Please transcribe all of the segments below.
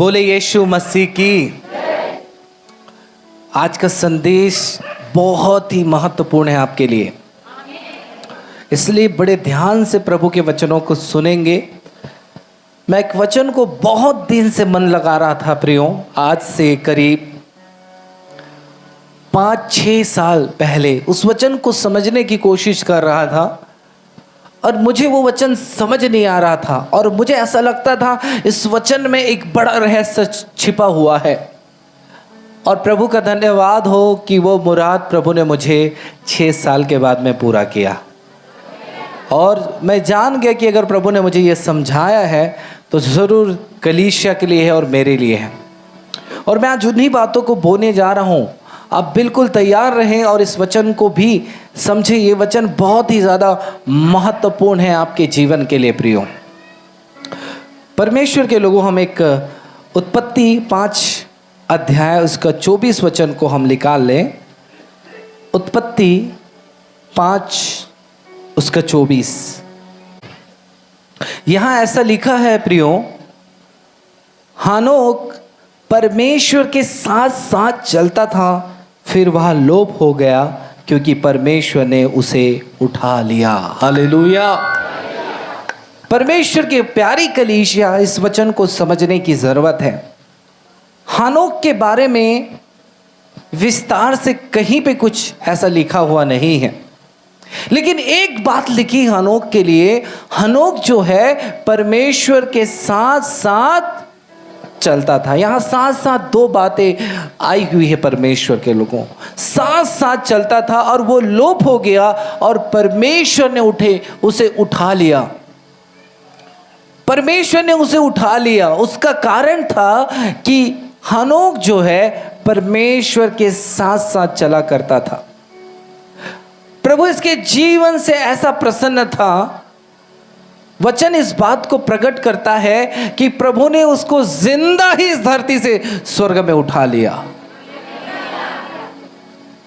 बोले यीशु मसीह की। आज का संदेश बहुत ही महत्वपूर्ण है आपके लिए, इसलिए बड़े ध्यान से प्रभु के वचनों को सुनेंगे। मैं एक वचन को बहुत दिन से मन लगा रहा था प्रियो, आज से करीब 5-6 साल पहले उस वचन को समझने की कोशिश कर रहा था और मुझे वो वचन समझ नहीं आ रहा था और मुझे ऐसा लगता था इस वचन में एक बड़ा रहस्य छिपा हुआ है। और प्रभु का धन्यवाद हो कि वो मुराद प्रभु ने मुझे 6 साल के बाद में पूरा किया। और मैं जान गया कि अगर प्रभु ने मुझे ये समझाया है तो ज़रूर कलीसिया के लिए है और मेरे लिए है। और मैं आज उन्हीं बातों को बोलने जा रहा हूँ। आप बिल्कुल तैयार रहें और इस वचन को भी समझें। ये वचन बहुत ही ज़्यादा महत्वपूर्ण है आपके जीवन के लिए प्रियो। परमेश्वर के लोगों, हम एक उत्पत्ति 5 अध्याय उसका 24 वचन को हम निकाल लें। उत्पत्ति 5 उसका 24। यहाँ ऐसा लिखा है प्रियो, हानोक परमेश्वर के साथ साथ चलता था, फिर वह लोप हो गया क्योंकि परमेश्वर ने उसे उठा लिया। हालेलुया। परमेश्वर की प्यारी कलीसिया, इस वचन को समझने की जरूरत है। हानोक के बारे में विस्तार से कहीं पे कुछ ऐसा लिखा हुआ नहीं है, लेकिन एक बात लिखी हानोक के लिए, हानोक जो है परमेश्वर के साथ साथ चलता था। यहाँ साथ साथ 2 बातें आई हुई है परमेश्वर के लोगों, साथ साथ चलता था और वो लोप हो गया और परमेश्वर ने उसे उठा लिया। परमेश्वर ने उसे उठा लिया। उसका कारण था कि हानोक जो है परमेश्वर के साथ साथ चला करता था। प्रभु इसके जीवन से ऐसा प्रसन्न था। वचन इस बात को प्रकट करता है कि प्रभु ने उसको जिंदा ही इस धरती से स्वर्ग में उठा लिया।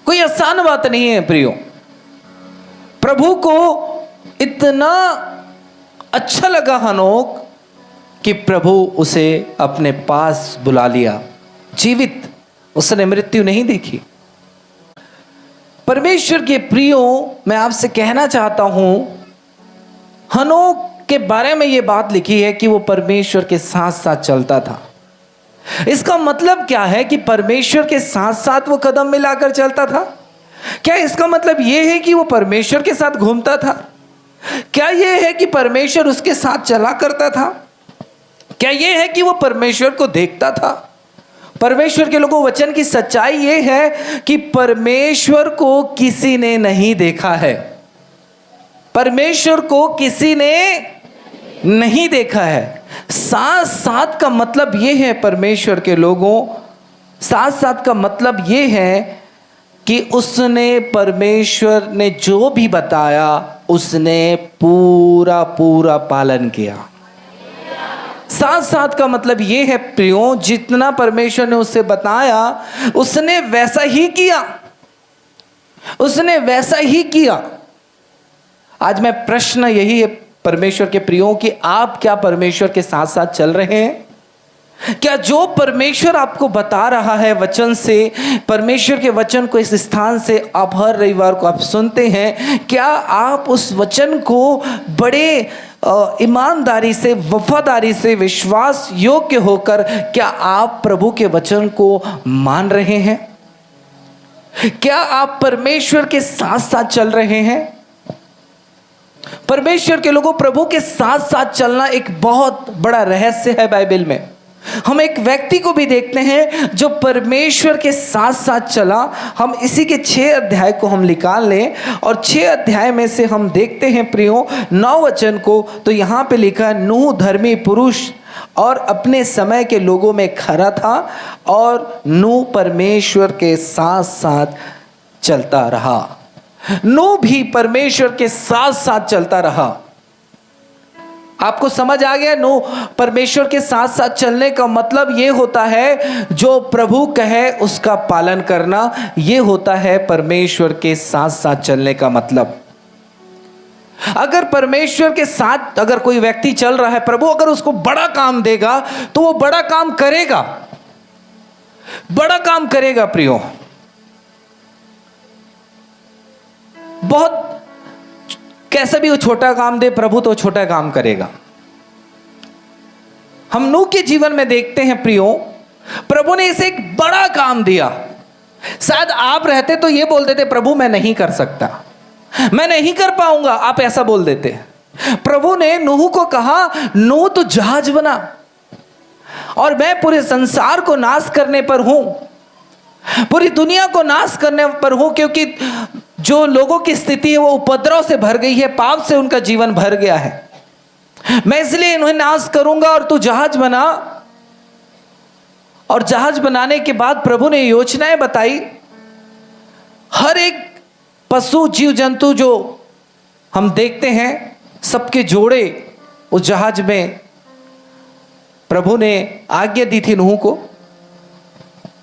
कोई आसान बात नहीं है प्रियो। प्रभु को इतना अच्छा लगा हानोक कि प्रभु उसे अपने पास बुला लिया जीवित। उसने मृत्यु नहीं देखी। परमेश्वर के प्रियो, मैं आपसे कहना चाहता हूं, हानोक के बारे में ये बात लिखी है कि वो परमेश्वर के साथ साथ चलता था। इसका मतलब क्या है कि परमेश्वर के साथ साथ वो कदम मिलाकर चलता था? क्या इसका मतलब ये है कि वो परमेश्वर के साथ घूमता था? क्या ये है कि परमेश्वर उसके साथ चला करता था? क्या ये है कि वो परमेश्वर को देखता था? परमेश्वर के लोगों, वचन की सच्चाई ये है कि परमेश्वर को किसी ने नहीं देखा है। परमेश्वर को किसी ने नहीं देखा है। साथ साथ का मतलब ये है परमेश्वर के लोगों, साथ साथ का मतलब ये है कि परमेश्वर ने जो भी बताया उसने पूरा पूरा पालन किया। साथ साथ का मतलब ये है प्रियो, जितना परमेश्वर ने उससे बताया उसने वैसा ही किया। उसने वैसा ही किया। आज मैं प्रश्न यही है परमेश्वर के प्रियो कि आप क्या परमेश्वर के साथ साथ चल रहे हैं? क्या जो परमेश्वर आपको बता रहा है वचन से, परमेश्वर के वचन को इस स्थान से आप हर रविवार को आप सुनते हैं, क्या आप उस वचन को बड़े ईमानदारी से, वफादारी से, विश्वास योग्य होकर क्या आप प्रभु के वचन को मान रहे हैं? क्या आप परमेश्वर के साथ साथ चल रहे हैं? परमेश्वर के लोगों, प्रभु के साथ साथ चलना एक बहुत बड़ा रहस्य है बाइबल में। हम एक व्यक्ति को भी देखते हैं जो परमेश्वर के साथ साथ चला। हम इसी के 6 अध्याय को हम निकाल लें और 6 अध्याय में से हम देखते हैं प्रियो 9 वचन को। तो यहाँ पे लिखा है, नूह धर्मी पुरुष और अपने समय के लोगों में खरा था और नूह परमेश्वर के साथ साथ चलता रहा। नूह भी परमेश्वर के साथ साथ चलता रहा। आपको समझ आ गया? नूह परमेश्वर के साथ साथ चलने का मतलब ये होता है, जो प्रभु कहे उसका पालन करना। ये होता है परमेश्वर के साथ साथ चलने का मतलब। अगर परमेश्वर के साथ अगर कोई व्यक्ति चल रहा है, प्रभु अगर उसको बड़ा काम देगा तो वो बड़ा काम करेगा, बड़ा काम करेगा प्रियो। बहुत कैसा भी वो छोटा काम दे, प्रभु तो छोटा काम करेगा। हम नूह के जीवन में देखते हैं प्रियो, प्रभु ने इसे एक बड़ा काम दिया। शायद आप रहते तो ये बोल देते, प्रभु मैं नहीं कर सकता, मैं नहीं कर पाऊंगा, आप ऐसा बोल देते। प्रभु ने नूह को कहा, नूह तो जहाज बना और मैं पूरे संसार को नाश करने पर हूं, पूरी दुनिया को नाश करने पर हूं, क्योंकि जो लोगों की स्थिति है वो उपद्रव से भर गई है, पाप से उनका जीवन भर गया है, मैं इसलिए इन्हें नाश करूंगा और तू जहाज बना। और जहाज बनाने के बाद प्रभु ने योजनाएं बताई। हर एक पशु जीव जंतु जो हम देखते हैं सबके जोड़े उस जहाज में प्रभु ने आज्ञा दी थी नूह को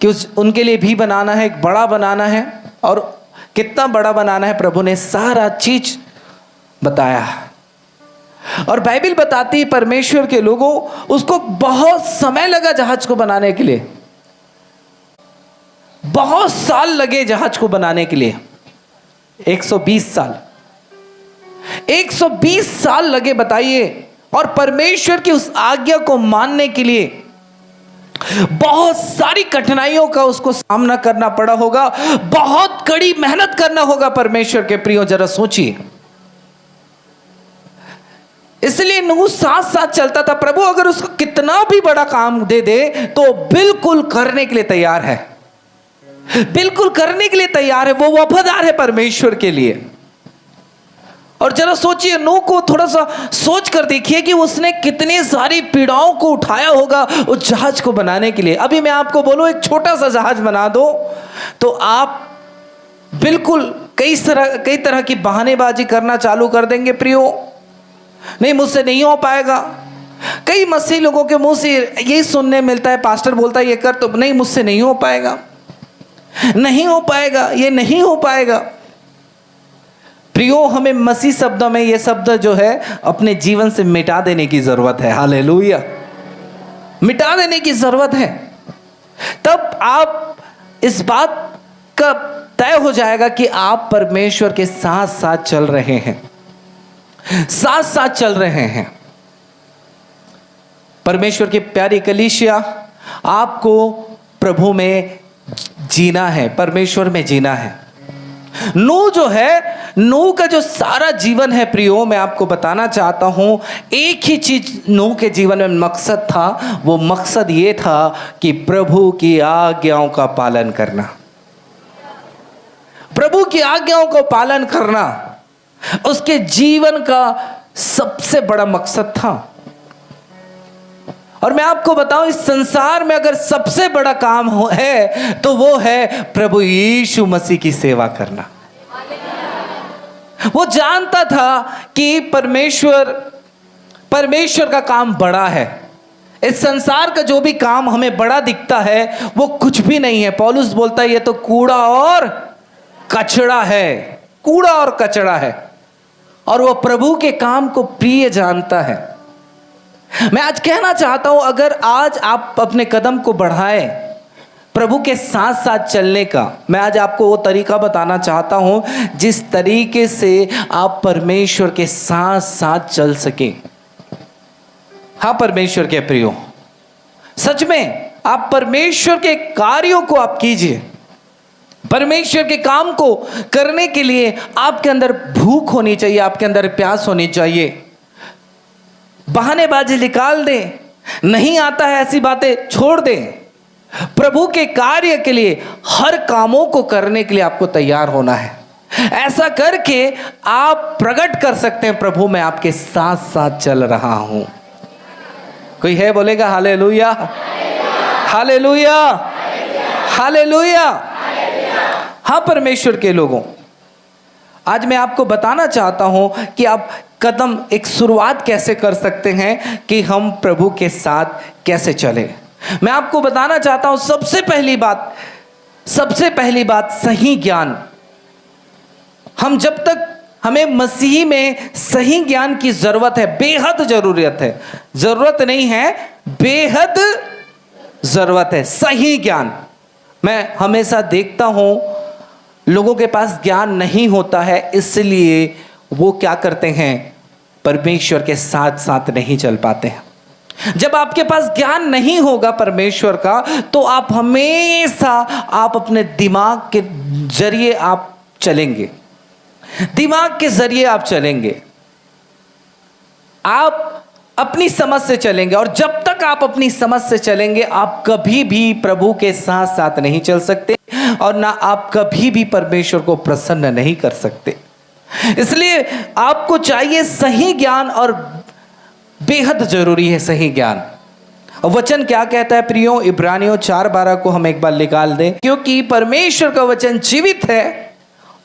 कि उनके लिए भी बनाना है, एक बड़ा बनाना है। और कितना बड़ा बनाना है प्रभु ने सारा चीज बताया। और बाइबल बताती है परमेश्वर के लोगों, उसको बहुत समय लगा जहाज को बनाने के लिए, बहुत साल लगे जहाज को बनाने के लिए, 120 साल, 120 साल लगे, बताइए। और परमेश्वर की उस आज्ञा को मानने के लिए बहुत सारी कठिनाइयों का उसको सामना करना पड़ा होगा, बहुत कड़ी मेहनत करना होगा परमेश्वर के प्रियो, जरा सोचिए। इसलिए नूह साथ साथ चलता था। प्रभु अगर उसको कितना भी बड़ा काम दे दे तो बिल्कुल करने के लिए तैयार है, बिल्कुल करने के लिए तैयार है, वो वफादार है परमेश्वर के लिए। और जरा सोचिए, नूह को थोड़ा सा सोच कर देखिए कि उसने कितनी सारी पीड़ाओं को उठाया होगा उस जहाज को बनाने के लिए। अभी मैं आपको बोलूं एक छोटा सा जहाज बना दो तो आप बिल्कुल कई तरह की बहानेबाजी करना चालू कर देंगे प्रियो, नहीं मुझसे नहीं हो पाएगा। कई मसीह लोगों के मुंह से यही सुनने मिलता है, पास्टर बोलता है ये कर, तो नहीं मुझसे नहीं हो पाएगा, नहीं हो पाएगा, ये नहीं हो पाएगा। प्रियो हमें मसीह शब्दों में ये शब्द जो है अपने जीवन से मिटा देने की जरूरत है। हालेलुया, मिटा देने की जरूरत है। तब आप इस बात का तय हो जाएगा कि आप परमेश्वर के साथ साथ चल रहे हैं, साथ साथ चल रहे हैं। परमेश्वर की प्यारी कलीसिया, आपको प्रभु में जीना है, परमेश्वर में जीना है। नूह जो है, नूह का जो सारा जीवन है प्रियो, मैं आपको बताना चाहता हूं, एक ही चीज नूह के जीवन में मकसद था। वो मकसद ये था कि प्रभु की आज्ञाओं का पालन करना, प्रभु की आज्ञाओं का पालन करना उसके जीवन का सबसे बड़ा मकसद था। और मैं आपको बताऊं, इस संसार में अगर सबसे बड़ा काम है तो वो है प्रभु यीशु मसीह की सेवा करना। वो जानता था कि परमेश्वर का काम बड़ा है। इस संसार का जो भी काम हमें बड़ा दिखता है वो कुछ भी नहीं है। पौलुस बोलता है ये तो कूड़ा और कचड़ा है, कूड़ा और कचड़ा है। और वो प्रभु के काम को प्रिय जानता है। मैं आज कहना चाहता हूं, अगर आज आप अपने कदम को बढ़ाएं प्रभु के साथ साथ चलने का, मैं आज आपको वो तरीका बताना चाहता हूं जिस तरीके से आप परमेश्वर के साथ साथ चल सकें। हाँ परमेश्वर के प्रियो, सच में आप परमेश्वर के कार्यों को आप कीजिए। परमेश्वर के काम को करने के लिए आपके अंदर भूख होनी चाहिए, आपके अंदर प्यास होनी चाहिए। बहानेबाजी निकाल दें, नहीं आता है ऐसी बातें छोड़ दें। प्रभु के कार्य के लिए हर कामों को करने के लिए आपको तैयार होना है। ऐसा करके आप प्रकट कर सकते हैं, प्रभु मैं आपके साथ साथ चल रहा हूं। कोई है बोलेगा हालेलुया, हालेलुया, हालेलुया। हाँ परमेश्वर के लोगों, आज मैं आपको बताना चाहता हूं कि आप कदम एक शुरुआत कैसे कर सकते हैं कि हम प्रभु के साथ कैसे चले। मैं आपको बताना चाहता हूं, सबसे पहली बात सही ज्ञान। हम जब तक हमें मसीह में सही ज्ञान की जरूरत है, बेहद जरूरत है। जरूरत नहीं है, बेहद जरूरत है सही ज्ञान। मैं हमेशा देखता हूं लोगों के पास ज्ञान नहीं होता है, इसलिए वो क्या करते हैं, परमेश्वर के साथ साथ नहीं चल पाते हैं। जब आपके पास ज्ञान नहीं होगा परमेश्वर का, तो आप हमेशा आप अपने दिमाग के जरिए आप चलेंगे, दिमाग के जरिए आप चलेंगे, आप अपनी समझ से चलेंगे। और जब तक आप अपनी समझ से चलेंगे, आप कभी भी प्रभु के साथ साथ नहीं चल सकते और ना आप कभी भी परमेश्वर को प्रसन्न नहीं कर सकते। इसलिए आपको चाहिए सही ज्ञान, और बेहद जरूरी है सही ज्ञान। वचन क्या कहता है प्रियो, इब्रानियों 4:12 को हम एक बार निकाल दें। क्योंकि परमेश्वर का वचन जीवित है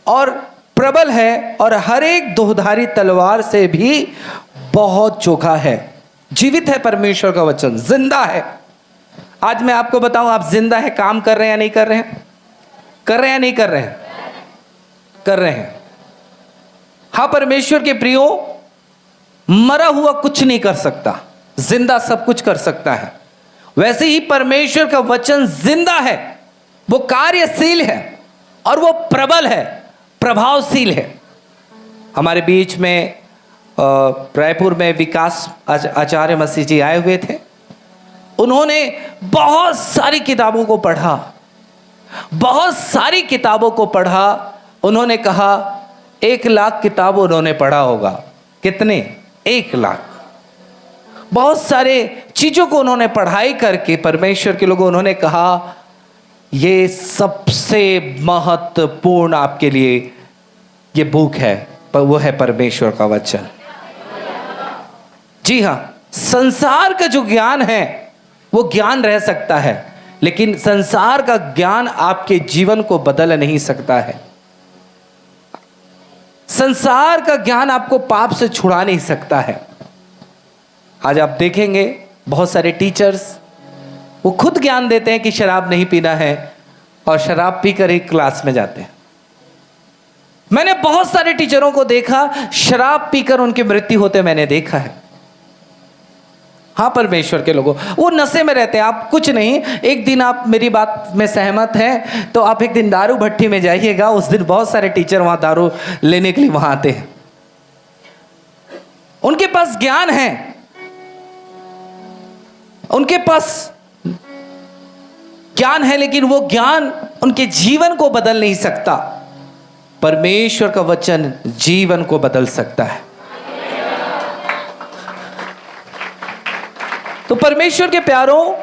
और प्रबल है और हर एक दोधारी तलवार से भी बहुत चोखा है। जीवित है परमेश्वर का वचन, जिंदा है। आज मैं आपको बताऊं, आप जिंदा है, काम कर रहे हैं या नहीं कर रहे हैं? कर रहे हैं या नहीं कर रहे हैं? कर रहे हैं। हाँ, परमेश्वर के प्रियो, मरा हुआ कुछ नहीं कर सकता, जिंदा सब कुछ कर सकता है। वैसे ही परमेश्वर का वचन जिंदा है, वो कार्यशील है और वो प्रबल है, प्रभावशील है। हमारे बीच में रायपुर में विकास आचार्य मसीह जी आए हुए थे। उन्होंने बहुत सारी किताबों को पढ़ा, बहुत सारी किताबों को पढ़ा। उन्होंने कहा 1 लाख किताब उन्होंने पढ़ा होगा। कितने? 1 लाख। बहुत सारे चीजों को उन्होंने पढ़ाई करके, परमेश्वर के लोगों, उन्होंने कहा ये सबसे महत्वपूर्ण आपके लिए ये बुक है, पर वो है परमेश्वर का वचन। जी हाँ, संसार का जो ज्ञान है वो ज्ञान रह सकता है, लेकिन संसार का ज्ञान आपके जीवन को बदल नहीं सकता है। संसार का ज्ञान आपको पाप से छुड़ा नहीं सकता है। आज आप देखेंगे बहुत सारे टीचर्स, वो खुद ज्ञान देते हैं कि शराब नहीं पीना है, और शराब पीकर ही क्लास में जाते हैं। मैंने बहुत सारे टीचरों को देखा, शराब पीकर उनकी मृत्यु होते मैंने देखा है। हाँ, परमेश्वर के लोगों, वो नशे में रहते हैं। आप कुछ नहीं, एक दिन आप मेरी बात में सहमत हैं तो आप एक दिन दारू भट्टी में जाइएगा। उस दिन बहुत सारे टीचर वहां दारू लेने के लिए वहां आते हैं। उनके पास ज्ञान है, उनके पास ज्ञान है, लेकिन वो ज्ञान उनके जीवन को बदल नहीं सकता। परमेश्वर का वचन जीवन को बदल सकता है। तो परमेश्वर के प्यारों,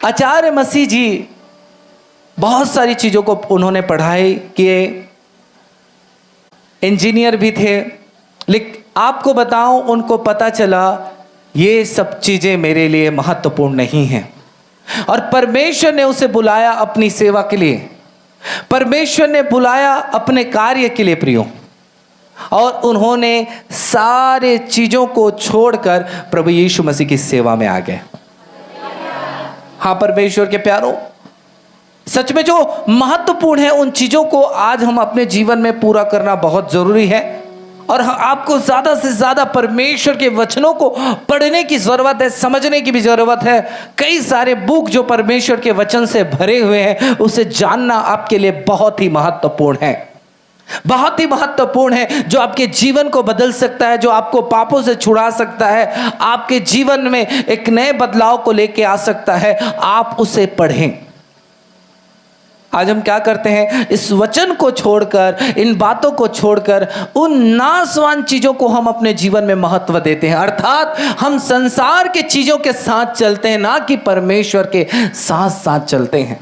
आचार्य मसीह जी बहुत सारी चीजों को उन्होंने पढ़ाई किए, इंजीनियर भी थे। लेकिन आपको बताऊं, उनको पता चला ये सब चीजें मेरे लिए महत्वपूर्ण नहीं हैं, और परमेश्वर ने उसे बुलाया अपनी सेवा के लिए, परमेश्वर ने बुलाया अपने कार्य के लिए प्रियो, और उन्होंने सारे चीजों को छोड़कर प्रभु यीशु मसीह की सेवा में आ गए। हाँ, परमेश्वर के प्यारों, सच में जो महत्वपूर्ण है उन चीजों को आज हम अपने जीवन में पूरा करना बहुत जरूरी है। और आपको ज्यादा से ज्यादा परमेश्वर के वचनों को पढ़ने की जरूरत है, समझने की भी जरूरत है। कई सारे बुक जो परमेश्वर के वचन से भरे हुए हैं, उसे जानना आपके लिए बहुत ही महत्वपूर्ण है, बहुत ही महत्वपूर्ण है, जो आपके जीवन को बदल सकता है, जो आपको पापों से छुड़ा सकता है, आपके जीवन में एक नए बदलाव को लेके आ सकता है। आप उसे पढ़ें। आज हम क्या करते हैं, इस वचन को छोड़कर, इन बातों को छोड़कर उन नाशवान चीजों को हम अपने जीवन में महत्व देते हैं। अर्थात हम संसार के चीजों के साथ चलते हैं, ना कि परमेश्वर के साथ साथ चलते हैं।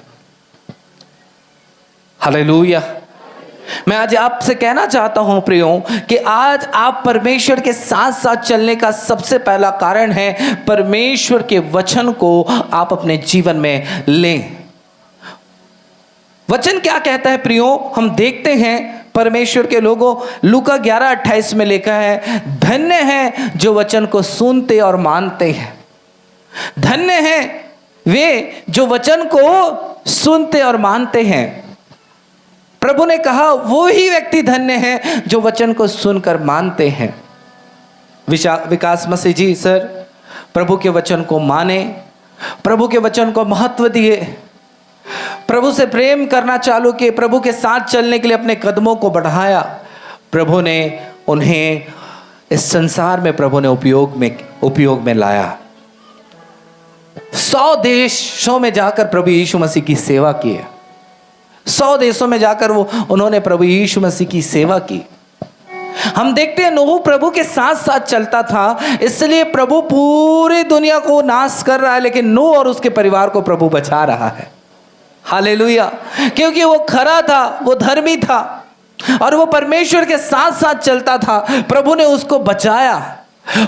हालेलुया। मैं आज आपसे कहना चाहता हूं प्रियो, कि आज आप परमेश्वर के साथ साथ चलने का सबसे पहला कारण है, परमेश्वर के वचन को आप अपने जीवन में लें। वचन क्या कहता है प्रियो, हम देखते हैं परमेश्वर के लोगों, लूका 11:28 में लिखा है, धन्य है जो वचन को सुनते और मानते हैं। धन्य है वे जो वचन को सुनते और मानते हैं। प्रभु ने कहा वो ही व्यक्ति धन्य है जो वचन को सुनकर मानते हैं। विकास मसीह जी सर प्रभु के वचन को माने, प्रभु के वचन को महत्व दिए, प्रभु से प्रेम करना चालू किए, प्रभु के साथ चलने के लिए अपने कदमों को बढ़ाया। प्रभु ने उन्हें इस संसार में प्रभु ने उपयोग में लाया। 100 देशों में जाकर प्रभु यीशु मसीह की सेवा की है। 100 देशों में जाकर उन्होंने प्रभु यीशु मसीह की सेवा की। हम देखते हैं नूह प्रभु के साथ साथ चलता था, इसलिए प्रभु पूरी दुनिया को नाश कर रहा है, लेकिन नूह और उसके परिवार को प्रभु बचा रहा है। हालेलुया। क्योंकि वो खरा था, वो धर्मी था और वो परमेश्वर के साथ साथ चलता था। प्रभु ने उसको बचाया,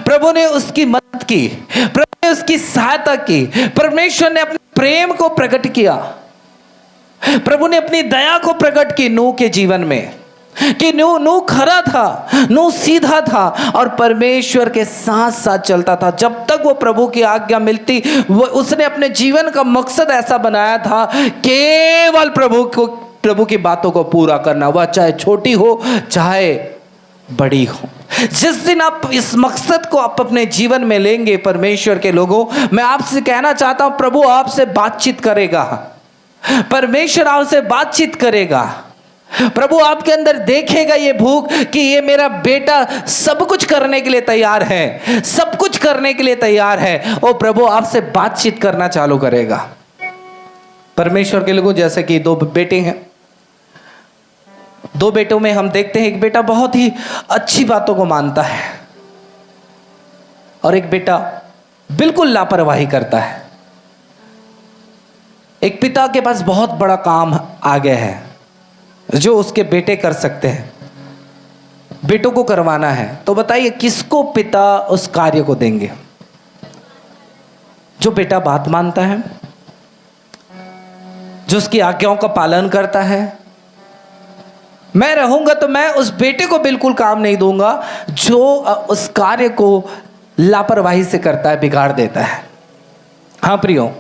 प्रभु ने उसकी मदद की, प्रभु ने उसकी सहायता की। परमेश्वर ने अपने प्रेम को प्रकट किया, प्रभु ने अपनी दया को प्रकट की नूह के जीवन में, कि नूह खरा था, नूह सीधा था और परमेश्वर के साथ साथ चलता था। जब तक वो प्रभु की आज्ञा मिलती, वो उसने अपने जीवन का मकसद ऐसा बनाया था, केवल प्रभु की बातों को पूरा करना, वह चाहे छोटी हो चाहे बड़ी हो। जिस दिन आप इस मकसद को आप अपने जीवन में लेंगे परमेश्वर के लोगों, मैं आपसे कहना चाहता हूं प्रभु आपसे बातचीत करेगा, परमेश्वर आपसे बातचीत करेगा। प्रभु आपके अंदर देखेगा ये भूख कि ये मेरा बेटा सब कुछ करने के लिए तैयार है, सब कुछ करने के लिए तैयार है, और प्रभु आपसे बातचीत करना चालू करेगा। परमेश्वर के लोगों, जैसे कि 2 बेटे हैं, 2 बेटों में हम देखते हैं एक बेटा बहुत ही अच्छी बातों को मानता है और एक बेटा बिल्कुल लापरवाही करता है। एक पिता के पास बहुत बड़ा काम आ गया है जो उसके बेटे कर सकते हैं, बेटों को करवाना है, तो बताइए किसको पिता उस कार्य को देंगे? जो बेटा बात मानता है, जो उसकी आज्ञाओं का पालन करता है। मैं रहूंगा तो मैं उस बेटे को बिल्कुल काम नहीं दूंगा जो उस कार्य को लापरवाही से करता है, बिगाड़ देता है। हाँ प्रियो,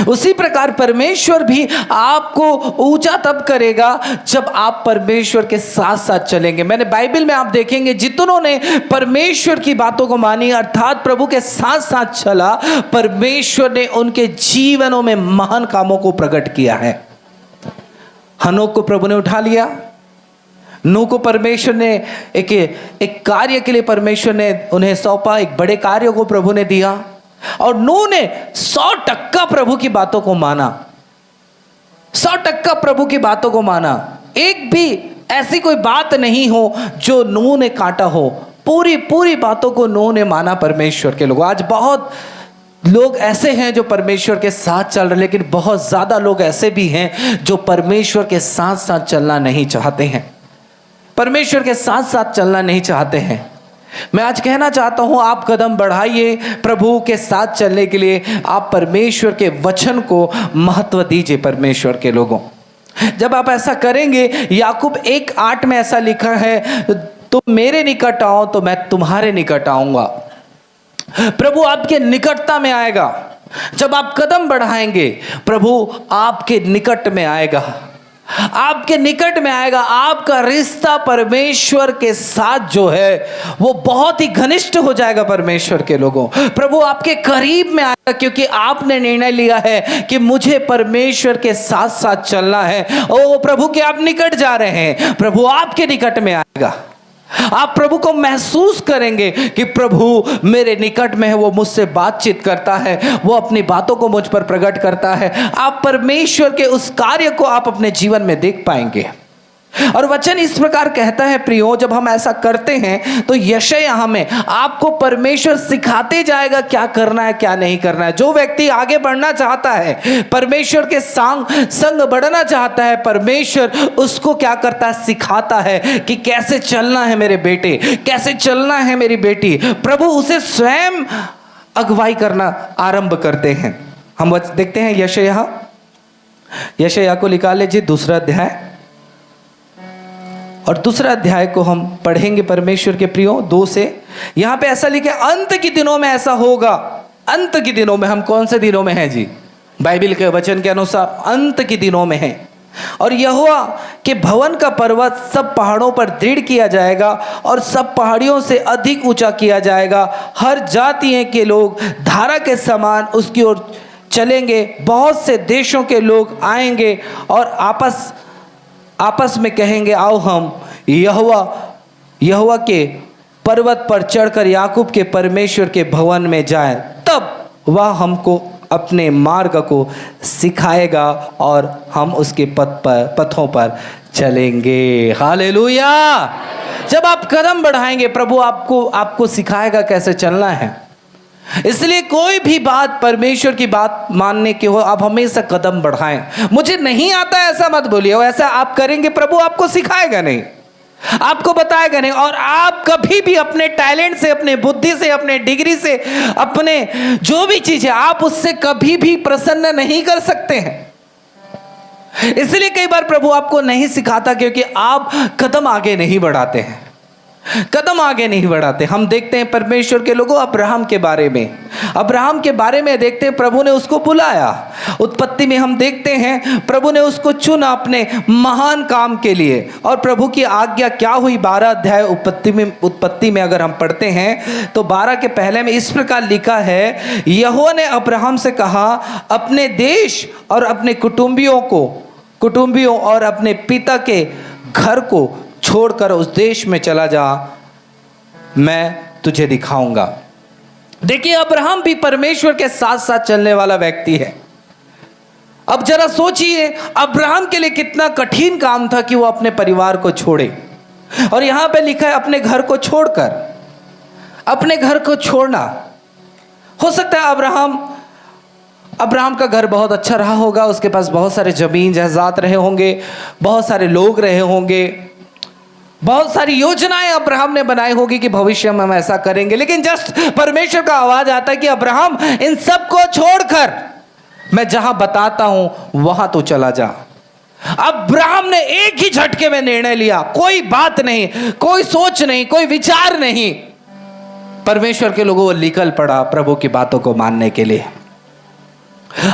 उसी प्रकार परमेश्वर भी आपको ऊंचा तब करेगा जब आप परमेश्वर के साथ साथ चलेंगे। मैंने बाइबल में आप देखेंगे जितनों ने परमेश्वर की बातों को मानी, अर्थात प्रभु के साथ साथ चला, परमेश्वर ने उनके जीवनों में महान कामों को प्रकट किया है। हनोक को प्रभु ने उठा लिया, नूह को परमेश्वर ने एक कार्य के लिए परमेश्वर ने उन्हें सौंपा, एक बड़े कार्य को प्रभु ने दिया, और नूह ने 100% प्रभु की बातों को माना, 100% प्रभु की बातों को माना। एक भी ऐसी कोई बात नहीं हो जो नूह ने काटा हो, पूरी बातों को नूह ने माना। परमेश्वर के लोग, आज बहुत लोग ऐसे हैं जो परमेश्वर के साथ चल रहे, लेकिन बहुत ज्यादा लोग ऐसे भी हैं जो परमेश्वर के साथ साथ चलना नहीं चाहते हैं, परमेश्वर के साथ साथ चलना नहीं चाहते हैं। मैं आज कहना चाहता हूं आप कदम बढ़ाइए प्रभु के साथ चलने के लिए, आप परमेश्वर के वचन को महत्व दीजिए। परमेश्वर के लोगों, जब आप ऐसा करेंगे, याकूब 1:8 में ऐसा लिखा है, तुम मेरे निकट आओ तो मैं तुम्हारे निकट आऊंगा। प्रभु आपके निकटता में आएगा। जब आप कदम बढ़ाएंगे, प्रभु आपके निकट में आएगा, आपके निकट में आएगा। आपका रिश्ता परमेश्वर के साथ जो है वो बहुत ही घनिष्ठ हो जाएगा। परमेश्वर के लोगों, प्रभु आपके करीब में आएगा, क्योंकि आपने निर्णय लिया है कि मुझे परमेश्वर के साथ साथ चलना है। ओ प्रभु के आप निकट जा रहे हैं, प्रभु आपके निकट में आएगा। आप प्रभु को महसूस करेंगे कि प्रभु मेरे निकट में है, वो मुझसे बातचीत करता है, वो अपनी बातों को मुझ पर प्रकट करता है। आप परमेश्वर के उस कार्य को आप अपने जीवन में देख पाएंगे। और वचन इस प्रकार कहता है प्रियो, जब हम ऐसा करते हैं तो यशायाह में आपको परमेश्वर सिखाते जाएगा क्या करना है क्या नहीं करना है। जो व्यक्ति आगे बढ़ना चाहता है, परमेश्वर के संग बढ़ना चाहता है, परमेश्वर उसको क्या करता है, सिखाता है कि कैसे चलना है मेरे बेटे, कैसे चलना है मेरी बेटी। प्रभु उसे स्वयं अगुवाई करना आरंभ करते हैं। हम देखते हैं यशायाह को निकाल लीजिए 2 अध्याय, और 2 अध्याय को हम पढ़ेंगे परमेश्वर के प्रियो 2 से। यहां पे ऐसा लिखा है, अंत के दिनों में ऐसा होगा। अंत के दिनों में हम कौन से दिनों में हैं जी? बाइबल के वचन के अनुसार अंत के दिनों में है। और यहोवा के भवन का पर्वत सब पहाड़ों पर दृढ़ किया जाएगा और सब पहाड़ियों से अधिक ऊंचा किया जाएगा। हर जातियों के लोग धारा के समान उसकी ओर चलेंगे। बहुत से देशों के लोग आएंगे और आपस में कहेंगे, आओ हम यहोवा के पर्वत पर चढ़कर याकूब के परमेश्वर के भवन में जाएं। तब वह हमको अपने मार्ग को सिखाएगा और हम उसके पथों पर चलेंगे। हालेलुया। जब आप कदम बढ़ाएंगे, प्रभु आपको सिखाएगा कैसे चलना है। इसलिए कोई भी बात, परमेश्वर की बात मानने की हो, आप हमेशा कदम बढ़ाएं। मुझे नहीं आता ऐसा मत बोलिए। ऐसा आप करेंगे, प्रभु आपको सिखाएगा नहीं, आपको बताएगा नहीं। और आप कभी भी अपने टैलेंट से, अपने बुद्धि से, अपने डिग्री से, अपने जो भी चीज है, आप उससे कभी भी प्रसन्न नहीं कर सकते हैं। इसलिए कई बार प्रभु आपको नहीं सिखाता, क्योंकि आप कदम आगे नहीं बढ़ाते हैं, कदम आगे नहीं बढ़ाते। हम देखते हैं परमेश्वर के लोगों, अब्राहम के बारे में देखते हैं, प्रभु ने उसको बुलाया। उत्पत्ति में हम देखते हैं प्रभु ने उसको चुना अपने महान काम के लिए। और प्रभु की आज्ञा क्या हुई, 12 अध्याय उत्पत्ति में अगर हम पढ़ते हैं तो 12 के पहले में इस प्रकार लिखा है, यहोवा ने अब्राहम से कहा, अपने देश और अपने कुटुंबियों और अपने पिता के घर को छोड़कर उस देश में चला जा, मैं तुझे दिखाऊंगा। देखिए, अब्राहम भी परमेश्वर के साथ साथ चलने वाला व्यक्ति है। अब जरा सोचिए, अब्राहम के लिए कितना कठिन काम था कि वो अपने परिवार को छोड़े। और यहां पे लिखा है अपने घर को छोड़कर, अपने घर को छोड़ना। हो सकता है अब्राहम का घर बहुत अच्छा रहा होगा, उसके पास बहुत सारे जमीन जायदाद रहे होंगे, बहुत सारे लोग रहे होंगे, बहुत सारी योजनाएं अब्राहम ने बनाई होगी कि भविष्य में हम ऐसा करेंगे। लेकिन जस्ट परमेश्वर का आवाज आता है कि अब्राहम, इन सब को छोड़कर मैं जहां बताता हूं वहां तो चला जा। अब्राहम ने एक ही झटके में निर्णय लिया, कोई बात नहीं, कोई सोच नहीं, कोई विचार नहीं। परमेश्वर के लोगों को निकल पड़ा प्रभु की बातों को मानने के लिए।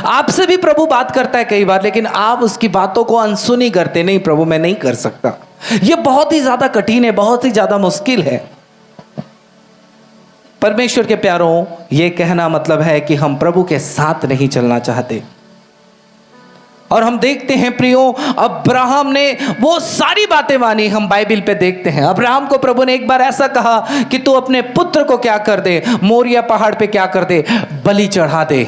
आपसे भी प्रभु बात करता है कई बार, लेकिन आप उसकी बातों को अनसुनी करते, नहीं प्रभु मैं नहीं कर सकता। यह बहुत ही ज्यादा कठिन है, बहुत ही ज्यादा मुश्किल है। परमेश्वर के प्यारों, यह कहना मतलब है कि हम प्रभु के साथ नहीं चलना चाहते। और हम देखते हैं प्रियो, अब्राहम ने वो सारी बातें मानी। हम बाइबल पे देखते हैं, अब्राहम को प्रभु ने एक बार ऐसा कहा कि तू अपने पुत्र को क्या कर दे, मोरिया पहाड़ पे क्या कर दे, बलि चढ़ा दे।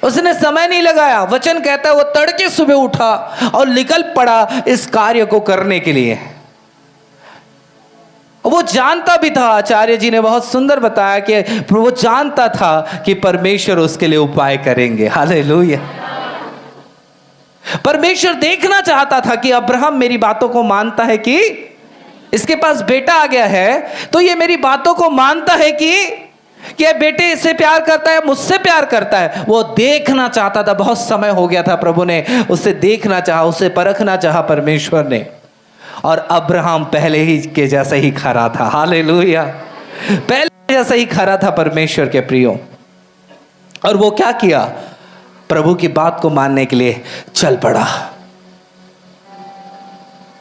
उसने समय नहीं लगाया। वचन कहता है वो तड़के सुबह उठा और निकल पड़ा इस कार्य को करने के लिए। वो जानता भी था, आचार्य जी ने बहुत सुंदर बताया कि वो जानता था कि परमेश्वर उसके लिए उपाय करेंगे। हालेलुया। परमेश्वर देखना चाहता था कि अब्राहम मेरी बातों को मानता है, कि इसके पास बेटा आ गया है तो ये मेरी बातों को मानता है कि बेटे इससे प्यार करता है, मुझसे प्यार करता है। वो देखना चाहता था। बहुत समय हो गया था, प्रभु ने उसे देखना चाहा, उसे परखना चाहा परमेश्वर ने। और अब्राहम पहले ही के जैसा ही खरा था। हालेलुया। पहले जैसा ही खरा था परमेश्वर के प्रियो। और वो क्या किया, प्रभु की बात को मानने के लिए चल पड़ा।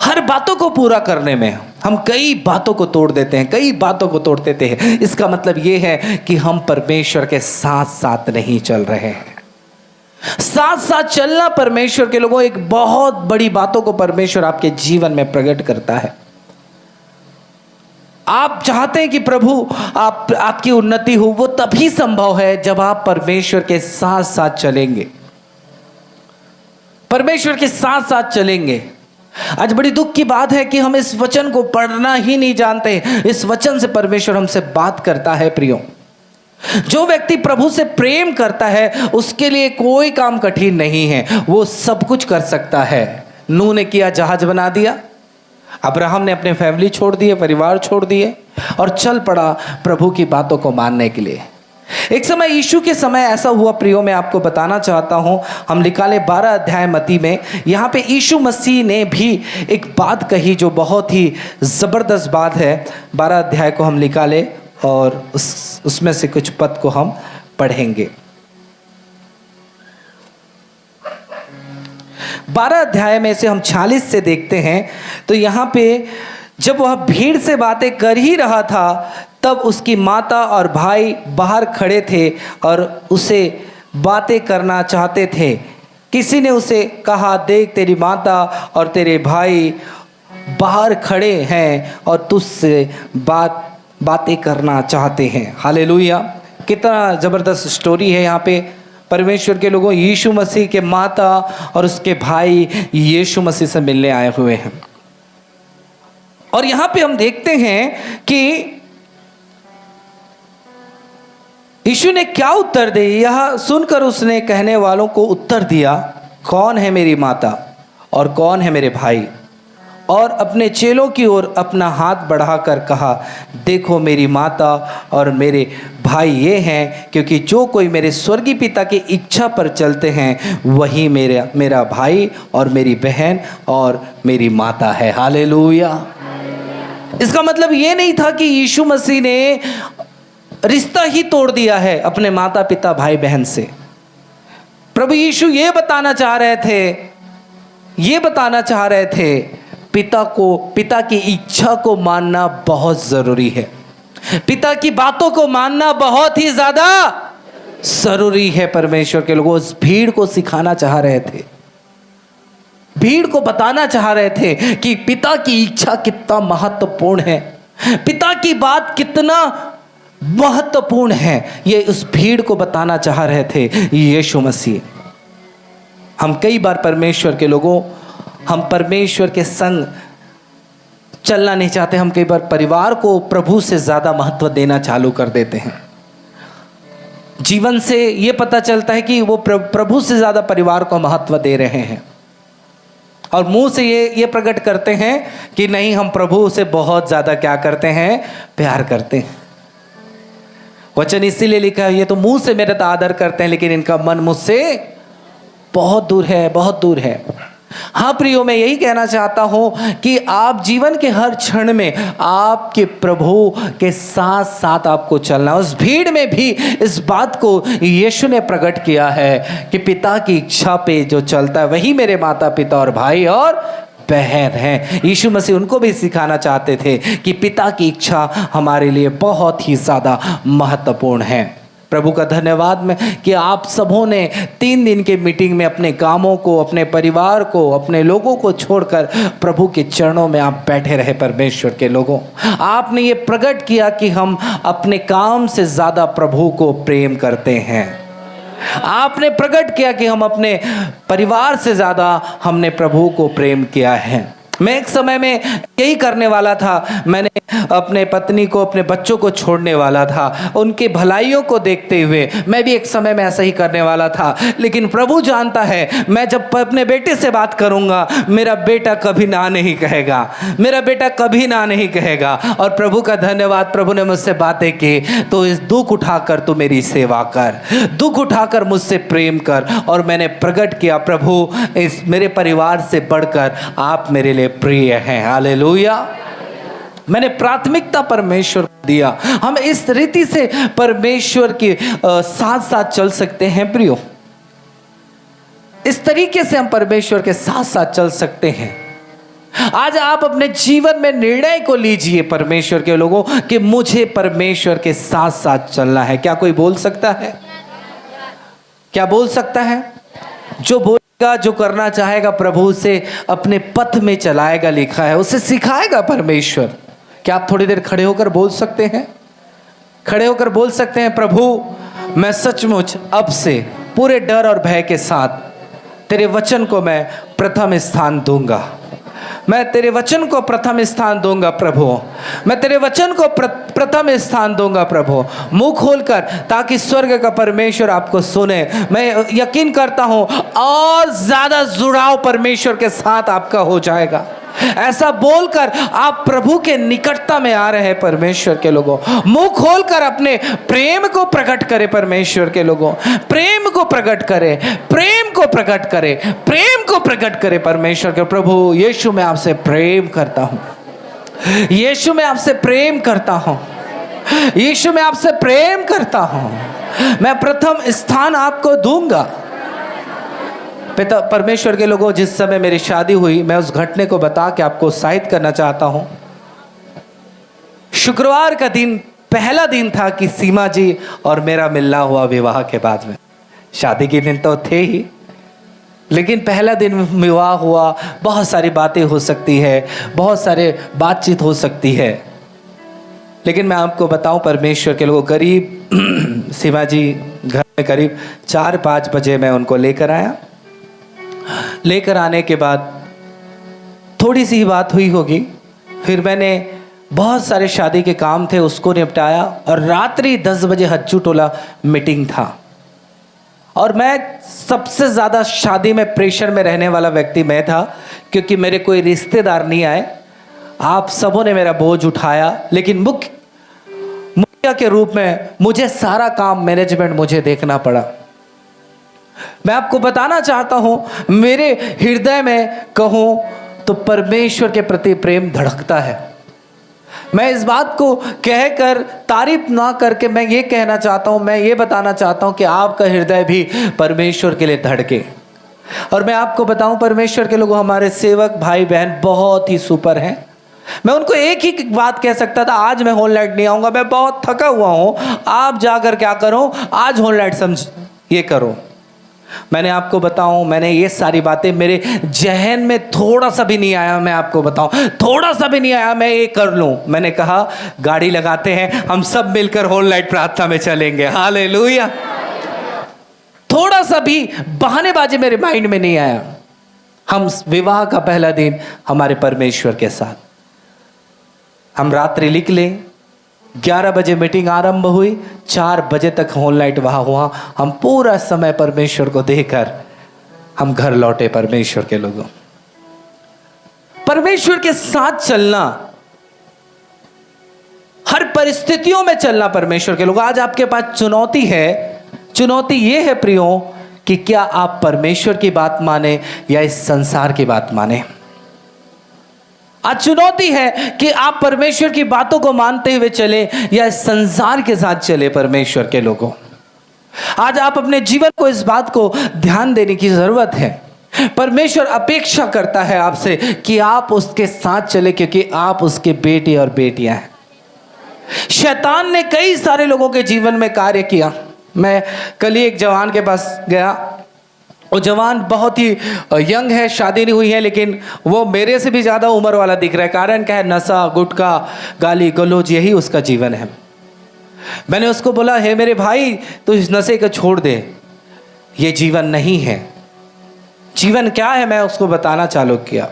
हर बातों को पूरा करने में हम कई बातों को तोड़ देते हैं, कई बातों को तोड़ देते हैं। इसका मतलब यह है कि हम परमेश्वर के साथ साथ नहीं चल रहे हैं। साथ साथ चलना परमेश्वर के लोगों, एक बहुत बड़ी बातों को परमेश्वर आपके जीवन में प्रकट करता है। आप चाहते हैं कि प्रभु आपकी उन्नति हो, वो तभी संभव है जब आप परमेश्वर के साथ साथ चलेंगे, परमेश्वर के साथ साथ चलेंगे। आज बड़ी दुख की बात है कि हम इस वचन को पढ़ना ही नहीं जानते। इस वचन से परमेश्वर हमसे बात करता है प्रियो। जो व्यक्ति प्रभु से प्रेम करता है उसके लिए कोई काम कठिन नहीं है, वो सब कुछ कर सकता है। नूह ने किया, जहाज बना दिया। अब्राहम ने अपने फैमिली छोड़ दिए, परिवार छोड़ दिए और चल पड़ा प्रभु की बातों को मानने के लिए। एक समय यीशु के समय ऐसा हुआ प्रियो, मैं आपको बताना चाहता हूं। हम निकाले 12 अध्याय मत्ती में, यहां पे यीशु मसीह ने भी एक बात कही जो बहुत ही जबरदस्त बात है। 12 अध्याय को हम निकाले और उसमें से कुछ पद को हम पढ़ेंगे। 12 अध्याय में से हम 46 से देखते हैं, तो यहाँ पे जब वह भीड़ से बातें कर ही रहा था, तब उसकी माता और भाई बाहर खड़े थे और उसे बातें करना चाहते थे। किसी ने उसे कहा, देख तेरी माता और तेरे भाई बाहर खड़े हैं और तुझसे बातें करना चाहते हैं। हालेलुया! कितना ज़बरदस्त स्टोरी है यहाँ पे। परमेश्वर के लोगों, यीशु मसीह के माता और उसके भाई यीशु मसीह से मिलने आए हुए हैं। और यहाँ पे हम देखते हैं कि यीशु ने क्या उत्तर दिया। यह सुनकर उसने कहने वालों को उत्तर दिया, कौन है मेरी माता और कौन है मेरे भाई? और अपने चेलों की ओर अपना हाथ बढ़ाकर कहा, देखो मेरी माता और मेरे भाई ये हैं, क्योंकि जो कोई मेरे स्वर्गीय पिता की इच्छा पर चलते हैं वही मेरा भाई और मेरी बहन और मेरी माता है। हालेलुया! इसका मतलब ये नहीं था कि यीशु मसीह ने रिश्ता ही तोड़ दिया है अपने माता पिता भाई बहन से। प्रभु यीशु ये बताना चाह रहे थे पिता की इच्छा को मानना बहुत जरूरी है। पिता की बातों को मानना बहुत ही ज्यादा जरूरी है। परमेश्वर के लोग उस भीड़ को सिखाना चाह रहे थे, भीड़ को बताना चाह रहे थे कि पिता की इच्छा कितना महत्वपूर्ण है, पिता की बात कितना महत्वपूर्ण है। ये उस भीड़ को बताना चाह रहे थे यीशु मसीह। हम कई बार परमेश्वर के लोगों, हम परमेश्वर के संग चलना नहीं चाहते। हम कई बार परिवार को प्रभु से ज़्यादा महत्व देना चालू कर देते हैं। जीवन से ये पता चलता है कि वो प्रभु से ज़्यादा परिवार को महत्व दे रहे हैं, और मुंह से ये प्रकट करते हैं कि नहीं, हम प्रभु से बहुत ज़्यादा क्या करते हैं, प्यार करते हैं। वचन इसीलिए लिखा है, ये तो मुंह से मेरा आदर करते हैं लेकिन इनका मन मुझसे बहुत दूर है, बहुत दूर है। हाँ प्रियो, मैं यही कहना चाहता हूं कि आप जीवन के हर क्षण में आपके प्रभु के साथ साथ आपको चलना। उस भीड़ में भी इस बात को यीशु ने प्रकट किया है कि पिता की इच्छा पे जो चलता है वही मेरे माता पिता और भाई और बहन हैं। यीशु मसीह उनको भी सिखाना चाहते थे कि पिता की इच्छा हमारे लिए बहुत ही ज़्यादा महत्वपूर्ण है। प्रभु का धन्यवाद में कि आप सबों ने 3 दिन के मीटिंग में अपने कामों को, अपने परिवार को, अपने लोगों को छोड़कर प्रभु के चरणों में आप बैठे रहे। परमेश्वर के लोगों, आपने ये प्रकट किया कि हम अपने काम से ज़्यादा प्रभु को प्रेम करते हैं। आपने प्रकट किया कि हम अपने परिवार से ज़्यादा हमने प्रभु को प्रेम किया है। मैं एक समय में यही करने वाला था। मैंने अपने पत्नी को, अपने बच्चों को छोड़ने वाला था। उनके भलाइयों को देखते हुए मैं भी एक समय में ऐसा ही करने वाला था। लेकिन प्रभु जानता है, मैं जब अपने बेटे से बात करूंगा, मेरा बेटा कभी ना नहीं कहेगा, मेरा बेटा कभी ना नहीं कहेगा। और प्रभु का धन्यवाद, प्रभु ने मुझसे बातें की, तो इस दुख उठाकर तू मेरी सेवा कर, दुख उठाकर मुझसे प्रेम कर। और मैंने प्रकट किया, प्रभु इस मेरे परिवार से बढ़कर आप मेरे लिए प्रिय हैं। हालेलुया! मैंने प्राथमिकता परमेश्वर को दिया। हम इस रीति से परमेश्वर के साथ साथ चल सकते हैं प्रियो। इस तरीके से हम परमेश्वर के साथ साथ चल सकते हैं। आज आप अपने जीवन में निर्णय को लीजिए परमेश्वर के लोगों कि मुझे परमेश्वर के साथ साथ चलना है। क्या कोई बोल सकता है? क्या बोल सकता है? जो बोलेगा, जो करना चाहेगा प्रभु से अपने पथ में चलाएगा, लिखा है, उसे सिखाएगा परमेश्वर। क्या आप थोड़ी देर खड़े होकर बोल सकते हैं? खड़े होकर बोल सकते हैं, प्रभु मैं सचमुच अब से पूरे डर और भय के साथ तेरे वचन को मैं प्रथम स्थान दूंगा। मैं तेरे वचन को प्रथम स्थान दूंगा प्रभु। मैं तेरे वचन को प्रथम स्थान दूंगा प्रभु। मुंह खोलकर, ताकि स्वर्ग का परमेश्वर आपको सुने। मैं यकीन करता हूं और ज्यादा जुड़ाव परमेश्वर के साथ आपका हो जाएगा। ऐसा बोलकर आप प्रभु के निकटता में आ रहे हैं। परमेश्वर के लोगों, मुंह खोलकर अपने प्रेम को प्रकट करें। परमेश्वर के लोगों, प्रेम को प्रकट करें, प्रेम को प्रकट करें, प्रेम को प्रकट करें। परमेश्वर के प्रभु यीशु, मैं आपसे प्रेम करता हूं। यीशु, मैं आपसे प्रेम करता हूं। यीशु, मैं आपसे प्रेम करता हूं। मैं प्रथम स्थान आपको दूंगा। पिता परमेश्वर के लोगों, जिस समय मेरी शादी हुई, मैं उस घटने को बता के आपको उत्साहित करना चाहता हूं। शुक्रवार का दिन पहला दिन था कि सीमा जी और मेरा मिलना हुआ विवाह के बाद में। शादी के दिन तो थे ही, लेकिन पहला दिन विवाह हुआ। बहुत सारी बातें हो सकती है, बहुत सारे बातचीत हो सकती है, लेकिन मैं आपको बताऊं, परमेश्वर के लोगों, करीब सीमा जी घर में करीब 4-5 बजे मैं उनको लेकर आया। लेकर आने के बाद थोड़ी सी ही बात हुई होगी, फिर मैंने बहुत सारे शादी के काम थे उसको निपटाया, और रात्रि 10 बजे हज्जू टोला मीटिंग था। और मैं सबसे ज़्यादा शादी में प्रेशर में रहने वाला व्यक्ति मैं था, क्योंकि मेरे कोई रिश्तेदार नहीं आए। आप सबों ने मेरा बोझ उठाया, लेकिन मुखिया के रूप में मुझे सारा काम मैनेजमेंट मुझे देखना पड़ा। मैं आपको बताना चाहता हूं, मेरे हृदय में कहूं तो परमेश्वर के प्रति प्रेम धड़कता है। मैं इस बात को कहकर तारीफ ना करके मैं ये कहना चाहता हूं, मैं ये बताना चाहता हूं कि आपका हृदय भी परमेश्वर के लिए धड़के। और मैं आपको बताऊं, परमेश्वर के लोग, हमारे सेवक भाई बहन बहुत ही सुपर हैं। मैं उनको एक ही बात कह सकता था, आज मैं होल नाइट नहीं आऊंगा, मैं बहुत थका हुआ हूं, आप जाकर क्या करो, आज होल नाइट समझ ये करो। मैंने आपको बताऊं, मैंने ये सारी बातें मेरे जहन में थोड़ा सा भी नहीं आया। मैं आपको बताऊं, थोड़ा सा भी नहीं आया मैं ये कर लूं। मैंने कहा गाड़ी लगाते हैं, हम सब मिलकर होल नाइट प्रार्थना में चलेंगे। हालेलुया। थोड़ा सा भी बहानेबाजी मेरे माइंड में नहीं आया। हम विवाह का पहला दिन हमारे परमेश्वर के साथ, हम रात्रि निकले, 11 बजे मीटिंग आरंभ हुई, 4 बजे तक होल नाइट वहाँ हुआ। हम पूरा समय परमेश्वर को देकर हम घर लौटे। परमेश्वर के लोगों, परमेश्वर के साथ चलना, हर परिस्थितियों में चलना परमेश्वर के लोगों। आज आपके पास चुनौती है। चुनौती ये है प्रियो कि क्या आप परमेश्वर की बात माने या इस संसार की बात माने। आज चुनौती है कि आप परमेश्वर की बातों को मानते हुए चले या संसार के साथ चले। परमेश्वर के लोगों, आज आप अपने जीवन को इस बात को ध्यान देने की जरूरत है। परमेश्वर अपेक्षा करता है आपसे कि आप उसके साथ चले, क्योंकि आप उसके बेटे और बेटियां हैं। शैतान ने कई सारे लोगों के जीवन में कार्य किया। मैं कल ही एक जवान के पास गया। वो जवान बहुत ही यंग है, शादी नहीं हुई है, लेकिन वो मेरे से भी ज़्यादा उम्र वाला दिख रहा है। कारण क्या है? नशा, गुटखा, गाली गलौज, यही उसका जीवन है। मैंने उसको बोला, हे मेरे भाई, तू इस नशे को छोड़ दे, ये जीवन नहीं है। जीवन क्या है मैं उसको बताना चालू किया।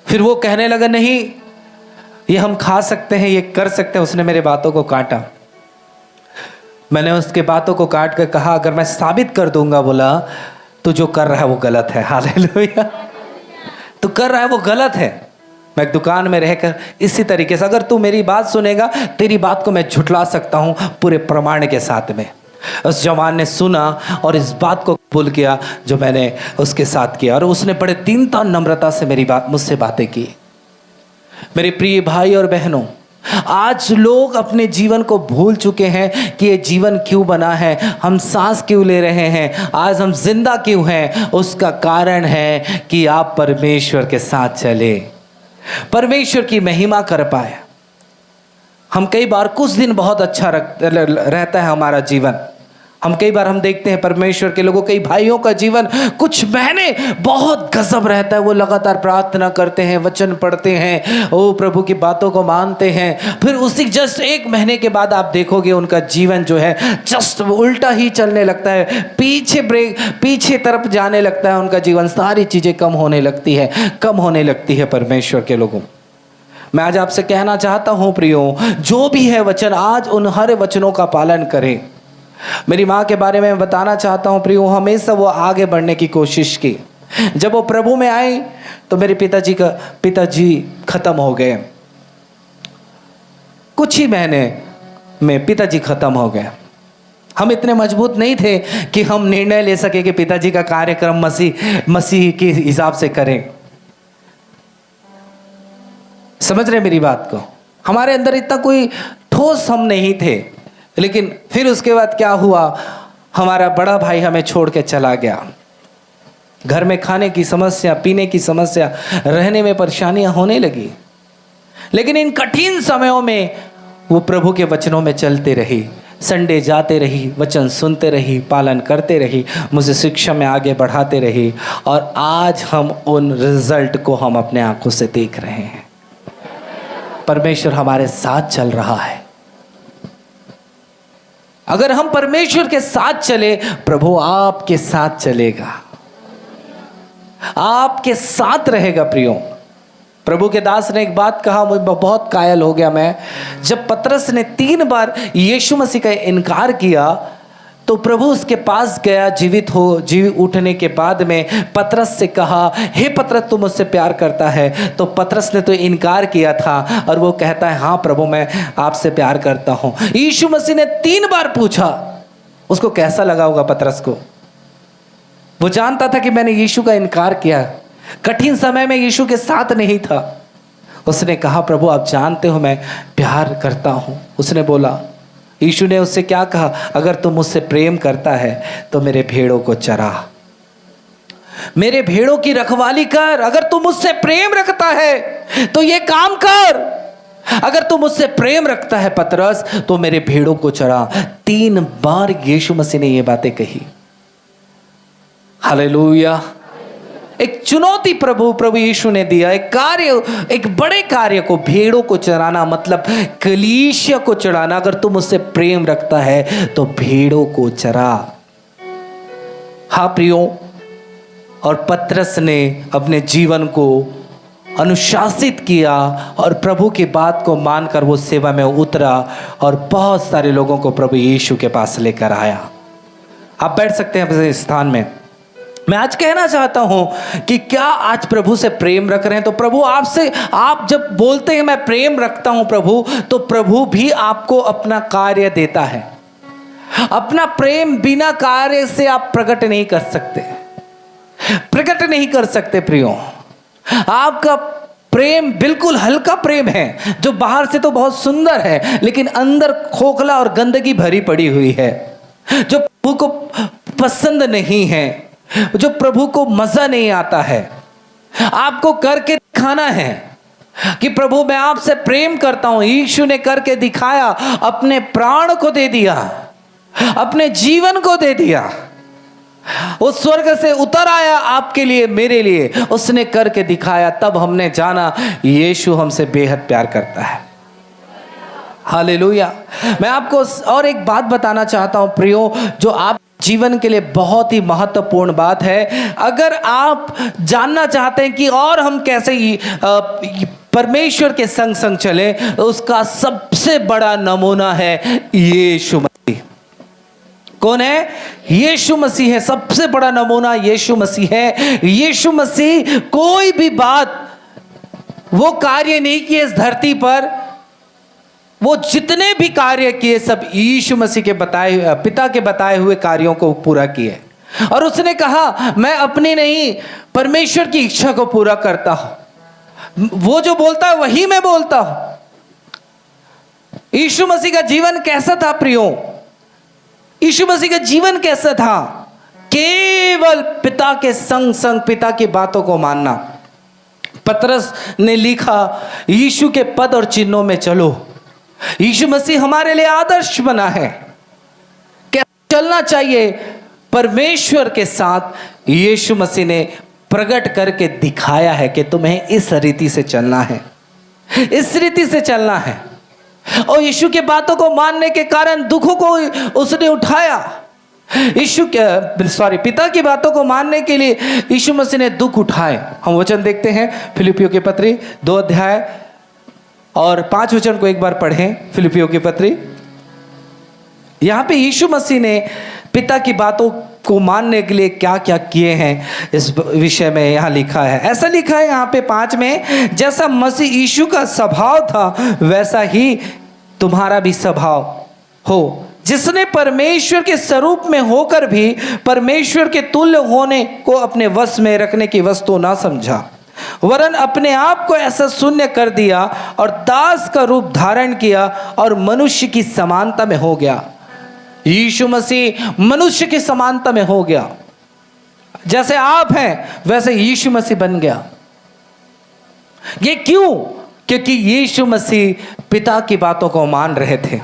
फिर वो कहने लगा, नहीं ये हम खा सकते हैं, ये कर सकते हैं। उसने मेरे बातों को काटा। मैंने उसके बातों को काट कर कहा, अगर मैं साबित कर दूंगा, बोला तू जो कर रहा है वो गलत है। हालेलुया। तू कर रहा है वो गलत है। मैं दुकान में रहकर इसी तरीके से, अगर तू मेरी बात सुनेगा, तेरी बात को मैं झुठला सकता हूं पूरे प्रमाण के साथ में। उस जवान ने सुना और इस बात को कबूल किया जो मैंने उसके साथ किया, और उसने बड़े दीनता नम्रता से मुझसे बातें की। मेरे प्रिय भाई और बहनों, आज लोग अपने जीवन को भूल चुके हैं कि ये जीवन क्यों बना है, हम सांस क्यों ले रहे हैं, आज हम जिंदा क्यों हैं। उसका कारण है कि आप परमेश्वर के साथ चले, परमेश्वर की महिमा कर पाए। हम कई बार कुछ दिन बहुत अच्छा रहता है हमारा जीवन। हम कई बार हम देखते हैं परमेश्वर के लोगों, कई भाइयों का जीवन कुछ महीने बहुत गजब रहता है। वो लगातार प्रार्थना करते हैं, वचन पढ़ते हैं, ओ प्रभु की बातों को मानते हैं। फिर उसी जस्ट 1 महीने के बाद आप देखोगे उनका जीवन जो है जस्ट उल्टा ही चलने लगता है, पीछे तरफ जाने लगता है उनका जीवन। सारी चीज़ें कम होने लगती है परमेश्वर के लोगों। मैं आज आपसे कहना चाहता हूँ प्रियो, जो भी है वचन, आज उन हर वचनों का पालन करें। मेरी माँ के बारे में बताना चाहता हूँ प्रियो, हमेशा वो आगे बढ़ने की कोशिश की। जब वो प्रभु में आई तो मेरे पिताजी खत्म हो गए। कुछ ही महीने में पिताजी खत्म हो गए। हम इतने मजबूत नहीं थे कि हम निर्णय ले सके कि पिताजी का कार्यक्रम मसीह के हिसाब से करें। समझ रहे मेरी बात को? हमारे अंदर इतना कोई ठोस हम नहीं थे। लेकिन फिर उसके बाद क्या हुआ, हमारा बड़ा भाई हमें छोड़ के चला गया। घर में खाने की समस्या, पीने की समस्या, रहने में परेशानियां होने लगी। लेकिन इन कठिन समयों में वो प्रभु के वचनों में चलते रही, संडे जाते रही, वचन सुनते रही, पालन करते रही, मुझे शिक्षा में आगे बढ़ाते रही, और आज हम उन रिजल्ट को हम अपने आंखों से देख रहे हैं। परमेश्वर हमारे साथ चल रहा है। अगर हम परमेश्वर के साथ चले, प्रभु आपके साथ चलेगा, आपके साथ रहेगा। प्रियो, प्रभु के दास ने एक बात कहा, मुझे बहुत कायल हो गया मैं। जब पतरस ने 3 बार यीशु मसीह का इनकार किया तो प्रभु उसके पास गया, जीवित उठने के बाद में पतरस से कहा, हे पतरस, तू मुझसे प्यार करता है? तो पतरस ने तो इनकार किया था और वो कहता है, हाँ प्रभु, मैं आपसे प्यार करता हूँ। यीशु मसीह ने 3 बार पूछा। उसको कैसा लगा होगा पतरस को? वो जानता था कि मैंने यीशु का इनकार किया, कठिन समय में यीशु के साथ नहीं था। उसने कहा, प्रभु आप जानते हो मैं प्यार करता हूँ। उसने बोला, यीशु ने उससे क्या कहा? अगर तू मुझसे प्रेम करता है तो मेरे भेड़ों को चरा, मेरे भेड़ों की रखवाली कर। अगर तू मुझसे प्रेम रखता है तो ये काम कर। अगर तू मुझसे प्रेम रखता है पतरस, तो मेरे भेड़ों को चरा। 3 बार यीशु मसीह ने ये बातें कही। हालेलुया। एक चुनौती प्रभु यीशु ने दिया, एक कार्य, एक बड़े कार्य को, भेड़ों को चराना, मतलब कलीसिया को चराना। अगर तुम मुझसे प्रेम रखता है तो भेड़ों को चरा। हाँ प्रियो, और पतरस ने अपने जीवन को अनुशासित किया और प्रभु की बात को मानकर वो सेवा में उतरा और बहुत सारे लोगों को प्रभु यीशु के पास लेकर आया। आप बैठ सकते हैं अपने स्थान में। मैं आज कहना चाहता हूं कि क्या आज प्रभु से प्रेम रख रहे हैं? तो प्रभु आपसे, आप जब बोलते हैं मैं प्रेम रखता हूं प्रभु, तो प्रभु भी आपको अपना कार्य देता है। अपना प्रेम बिना कार्य से आप प्रकट नहीं कर सकते, प्रकट नहीं कर सकते। प्रियो, आपका प्रेम बिल्कुल हल्का प्रेम है, जो बाहर से तो बहुत सुंदर है लेकिन अंदर खोखला और गंदगी भरी पड़ी हुई है, जो प्रभु को पसंद नहीं है, जो प्रभु को मजा नहीं आता है। आपको करके दिखाना है कि प्रभु मैं आपसे प्रेम करता हूं। यीशु ने करके दिखाया, अपने प्राण को दे दिया, अपने जीवन को दे दिया। वो स्वर्ग से उतर आया आपके लिए, मेरे लिए, उसने करके दिखाया। तब हमने जाना यीशु हमसे बेहद प्यार करता है। हालेलुया। मैं आपको और एक बात बताना चाहता हूं प्रियो, जो आप जीवन के लिए बहुत ही महत्वपूर्ण बात है। अगर आप जानना चाहते हैं कि और हम कैसे परमेश्वर के संग संग चले, उसका सबसे बड़ा नमूना है यीशु मसीह। कौन है? यीशु मसीह है। सबसे बड़ा नमूना यीशु मसीह है। यीशु मसीह कोई भी बात, वो कार्य नहीं किए इस धरती पर, वो जितने भी कार्य किए सब यीशु मसीह के बताए, पिता के बताए हुए कार्यों को पूरा किए। और उसने कहा, मैं अपनी नहीं परमेश्वर की इच्छा को पूरा करता हूं। वो जो बोलता है वही मैं बोलता हूं। यीशु मसीह का जीवन कैसा था प्रियो? यीशु मसीह का जीवन कैसा था? केवल पिता के संग संग पिता की बातों को मानना। पतरस ने लिखा, यीशु के पद और चिन्हों में चलो। यीशु मसीह हमारे लिए आदर्श बना है। कैसे चलना चाहिए परमेश्वर के साथ, यीशु मसीह ने प्रकट करके दिखाया है कि तुम्हें इस रीति से चलना है, इस रीति से चलना है। और यीशु की बातों को मानने के कारण दुखों को उसने उठाया। पिता की बातों को मानने के लिए यीशु मसीह ने दुख उठाए। हम वचन देखते हैं फिलिपियों की पत्री 2 अध्याय और 5 वचन को एक बार पढ़ें। फिलिपियों की पत्री, यहां पे यीशु मसीह ने पिता की बातों को मानने के लिए क्या क्या किए हैं, इस विषय में यहां लिखा है। ऐसा लिखा है यहां पे 5 में, जैसा मसीह यीशु का स्वभाव था वैसा ही तुम्हारा भी स्वभाव हो, जिसने परमेश्वर के स्वरूप में होकर भी परमेश्वर के तुल्य होने को अपने वश में रखने की वस्तु ना समझा, वरन अपने आप को ऐसा शून्य कर दिया और दास का रूप धारण किया और मनुष्य की समानता में हो गया। यीशु मसीह मनुष्य की समानता में हो गया। जैसे आप हैं वैसे यीशु मसीह बन गया। ये क्यों? क्योंकि यीशु मसीह पिता की बातों को मान रहे थे।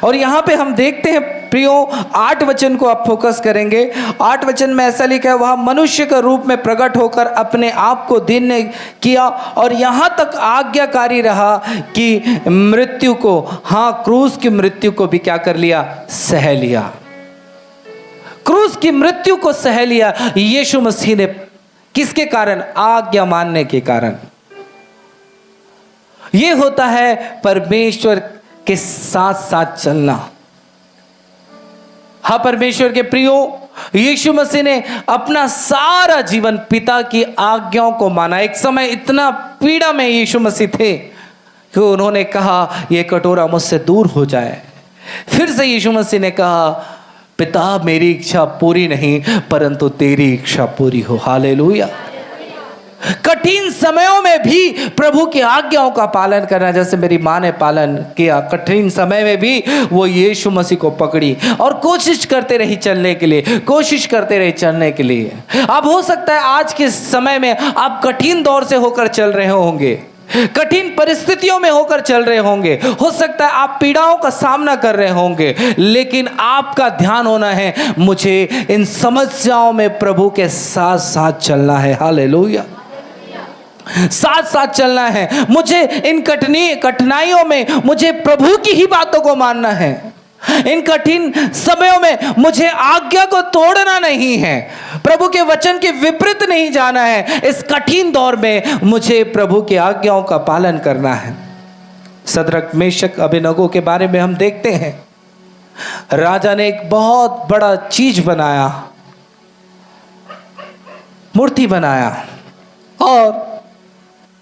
और यहां पे हम देखते हैं प्रियो, 8 वचन को आप फोकस करेंगे। 8 वचन में ऐसा लिखा है, वह मनुष्य के रूप में प्रकट होकर अपने आप को दीन किया और यहां तक आज्ञाकारी रहा कि मृत्यु को, हां क्रूस की मृत्यु को भी क्या कर लिया? सह लिया। क्रूस की मृत्यु को सह लिया यीशु मसीह ने। किसके कारण? आज्ञा मानने के कारण। यह होता है परमेश्वर के साथ साथ चलना। हाँ परमेश्वर के प्रियो, यीशु मसीह ने अपना सारा जीवन पिता की आज्ञाओं को माना। एक समय इतना पीड़ा में यीशु मसीह थे कि उन्होंने कहा यह कटोरा मुझसे दूर हो जाए। फिर से यीशु मसीह ने कहा, पिता मेरी इच्छा पूरी नहीं परंतु तेरी इच्छा पूरी हो। हालेलुया। कठिन समयों में भी प्रभु की आज्ञाओं का पालन करना, जैसे मेरी माँ ने पालन किया। कठिन समय में भी वो यीशु मसीह को पकड़ी और कोशिश करते रही चलने के लिए, कोशिश करते रही चलने के लिए। अब हो सकता है आज के समय में आप कठिन दौर से होकर चल रहे होंगे, कठिन परिस्थितियों में होकर चल रहे होंगे, हो सकता है आप पीड़ाओं का सामना कर रहे होंगे, लेकिन आपका ध्यान होना है, मुझे इन समस्याओं में प्रभु के साथ साथ चलना है। हालेलुया। साथ साथ चलना है। मुझे इन कठिनाइयों में मुझे प्रभु की ही बातों को मानना है। इन कठिन समयों में मुझे आज्ञा को तोड़ना नहीं है, प्रभु के वचन के विपरीत नहीं जाना है। इस कठिन दौर में मुझे प्रभु की आज्ञाओं का पालन करना है। सद्रक, मेशक, अबेदनगो के बारे में हम देखते हैं, राजा ने एक बहुत बड़ा चीज बनाया, मूर्ति बनाया, और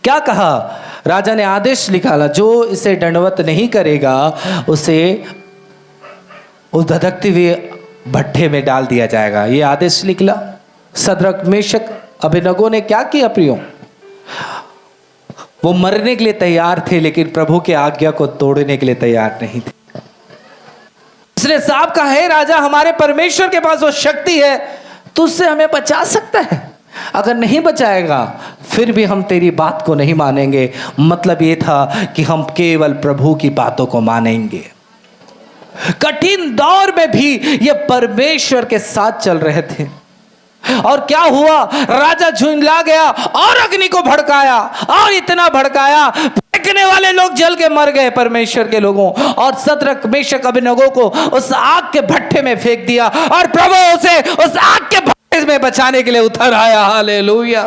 क्या कहा? राजा ने आदेश निकाला, जो इसे दंडवत नहीं करेगा उसे उस धधकते हुए भट्ठे में डाल दिया जाएगा। ये आदेश निकला। सद्रक, मेशक, अबेदनगो ने क्या किया प्रियो? वो मरने के लिए तैयार थे लेकिन प्रभु की आज्ञा को तोड़ने के लिए तैयार नहीं थे। इसने साहब कहा, हे राजा, हमारे परमेश्वर के पास वो शक्ति है, तुझसे हमें बचा सकता है। अगर नहीं बचाएगा फिर भी हम तेरी बात को नहीं मानेंगे। मतलब ये था कि हम केवल प्रभु की बातों को मानेंगे। कठिन दौर में भी ये परमेश्वर के साथ चल रहे थे। और क्या हुआ? राजा झुंझला गया और अग्नि को भड़काया, और इतना भड़काया फेंकने वाले लोग जल के मर गए, परमेश्वर के लोगों। और सद्रक, मेशक, अबेदनगो को उस आग के भट्ठे में फेंक दिया और प्रभु उसे उस आग के में बचाने के लिए उतर आया। हालेलुया।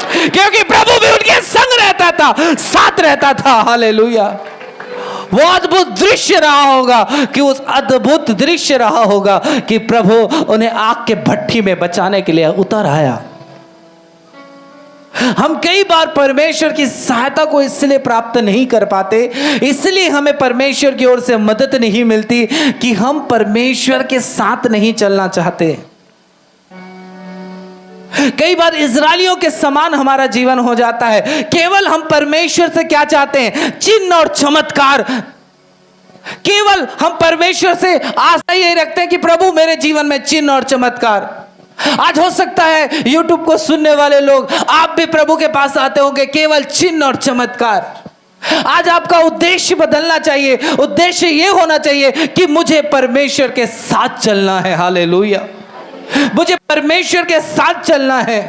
क्योंकि प्रभु भी उनके संग रहता था, साथ रहता था। हालेलुया। वो अद्भुत दृश्य रहा होगा कि उस अद्भुत दृश्य रहा होगा कि प्रभु उन्हें आग के भट्ठी में बचाने के लिए उतर आया। हम कई बार परमेश्वर की सहायता को इसलिए प्राप्त नहीं कर पाते, इसलिए हमें परमेश्वर की ओर से मदद नहीं मिलती कि हम परमेश्वर के साथ नहीं चलना चाहते। कई बार इजरायलियों के समान हमारा जीवन हो जाता है। केवल हम परमेश्वर से क्या चाहते हैं? चिन्ह और चमत्कार। केवल हम परमेश्वर से आशा यही रखते हैं कि प्रभु मेरे जीवन में चिन्ह और चमत्कार। आज हो सकता है YouTube को सुनने वाले लोग, आप भी प्रभु के पास आते होंगे केवल चिन्ह और चमत्कार। आज आपका उद्देश्य बदलना चाहिए। उद्देश्य यह होना चाहिए कि मुझे परमेश्वर के साथ चलना है। हालेलुया। मुझे परमेश्वर के साथ चलना है।